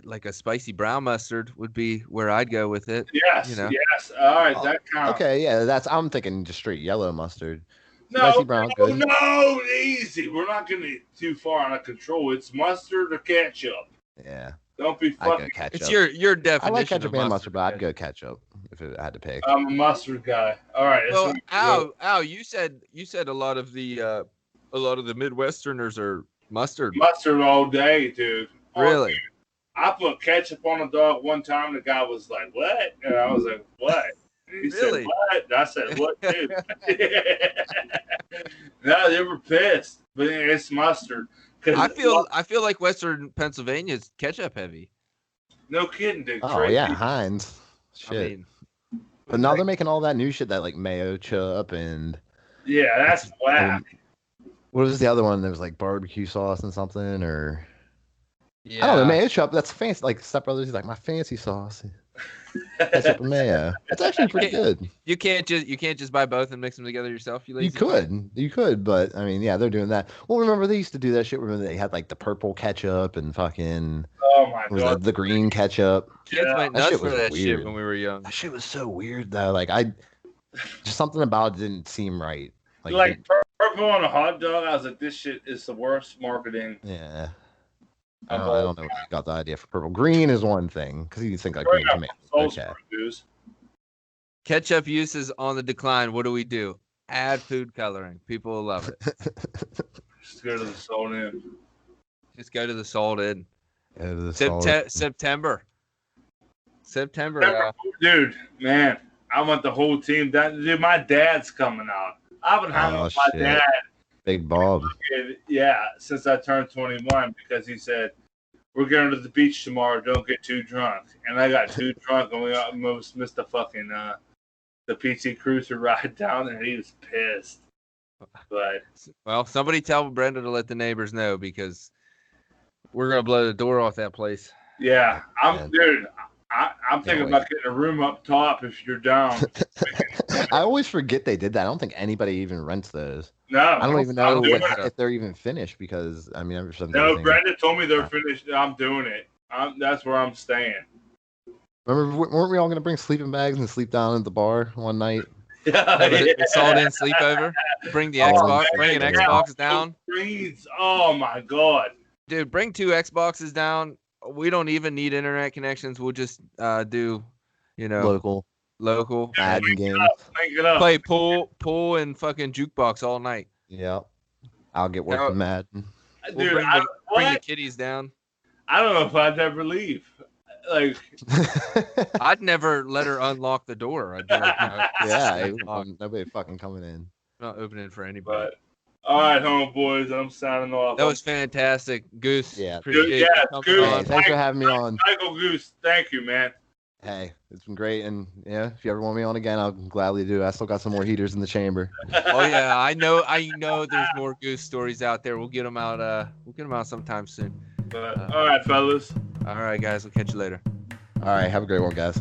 like a spicy brown mustard would be where I'd go with it. Yes. You know? Yes. All right. That counts. Okay. Yeah. I'm thinking just straight yellow mustard. No, brown, good. No, easy. We're not going to get too far out of control. It's mustard or ketchup. Yeah. Don't be fucking. It's your definition. I like ketchup and mustard, but I'd go ketchup if I had to pick. I'm a mustard guy. All right. Well, Al, you said a lot of the Midwesterners are mustard. Mustard all day, dude. Really? I put ketchup on a dog one time. The guy was like, "What?" And I was like, "What?" He really? said, "What?" And I said, "What, dude?" No, they were pissed, but it's mustard. I feel like Western Pennsylvania is ketchup heavy. No kidding, dude. Oh yeah, Heinz. Shit. I mean, but now they're making all that new shit, that like mayo chup and. Yeah, that's whack. What was the other one? There was like barbecue sauce and something, or. Yeah. I don't know, man. Ketchup, that's fancy. Like Step Brothers, he's like my fancy sauce. Ketchup and mayo. It's actually pretty good. You can't just buy both and mix them together yourself. You lazy. You could, but I mean, yeah, they're doing that. Well, remember they used to do that shit. Remember they had like the purple ketchup and fucking Oh my god, the green ketchup. Kids Yeah. went That nuts shit for was that weird. shit when we were young. That shit was so weird though. Like just something about it didn't seem right. like purple on a hot dog. I was like, this shit is the worst marketing. yeah. of I all don't know where you got the idea for purple. Green is one thing because you think like green Bring tomato. up Okay. Saltsburg, Goose. Ketchup use is on the decline. What do? Add food coloring. People will love it. Just go to the Salt Inn. Just go to the Salt Inn. Yeah, the September. Dude, man, I want the whole team. Dude, my dad's coming out. I've been hanging with my shit. dad. Big Bob. Yeah, since I turned 21, because he said, we're going to the beach tomorrow, don't get too drunk. And I got too drunk, and we almost missed the fucking, the PT Cruiser ride down there. He was pissed. But, Well, somebody tell Brenda to let the neighbors know because we're going to blow the door off that place. yeah, I'm thinking wait. about getting a room up top if you're down. I always forget they did that. I don't think anybody even rents those. No. I don't even know I'm doing it. if they're even finished because I mean, ever since No, everything- Brenda told me they're finished. I'm doing it. That's where I'm staying. Remember, weren't we all gonna bring sleeping bags and sleep down at the bar one night? The Salt Inn sleepover. Bring the Xbox. Bring an Xbox down. Screens. Oh my god. Dude, bring 2 Xboxes down. We don't even need internet connections. We'll just do, Local local. Madden games. Link it up. Play pool and fucking jukebox all night. Yep. I'll get work Now- with Madden. We'll Dude, bring the kiddies down. I don't know if I'd ever leave. Like, I'd never let her unlock the door. I'd be like, no, yeah, it's not nobody fucking coming in. not opening for anybody. but all right, homeboys, I'm signing off. That was fantastic, Goose. Yeah. Appreciate Dude, you yeah, coming Goose. on. Hey, thanks for having me on. Michael Goose. Thank you, man. Hey, it's been great, and yeah, if you ever want me on again, I'll gladly do. I still got some more heaters in the chamber. Oh yeah, I know. There's more Goose stories out there. We'll get them out. We'll get them out sometime soon. But, all right, fellas. All right, guys. We'll catch you later. All right, have a great one, guys.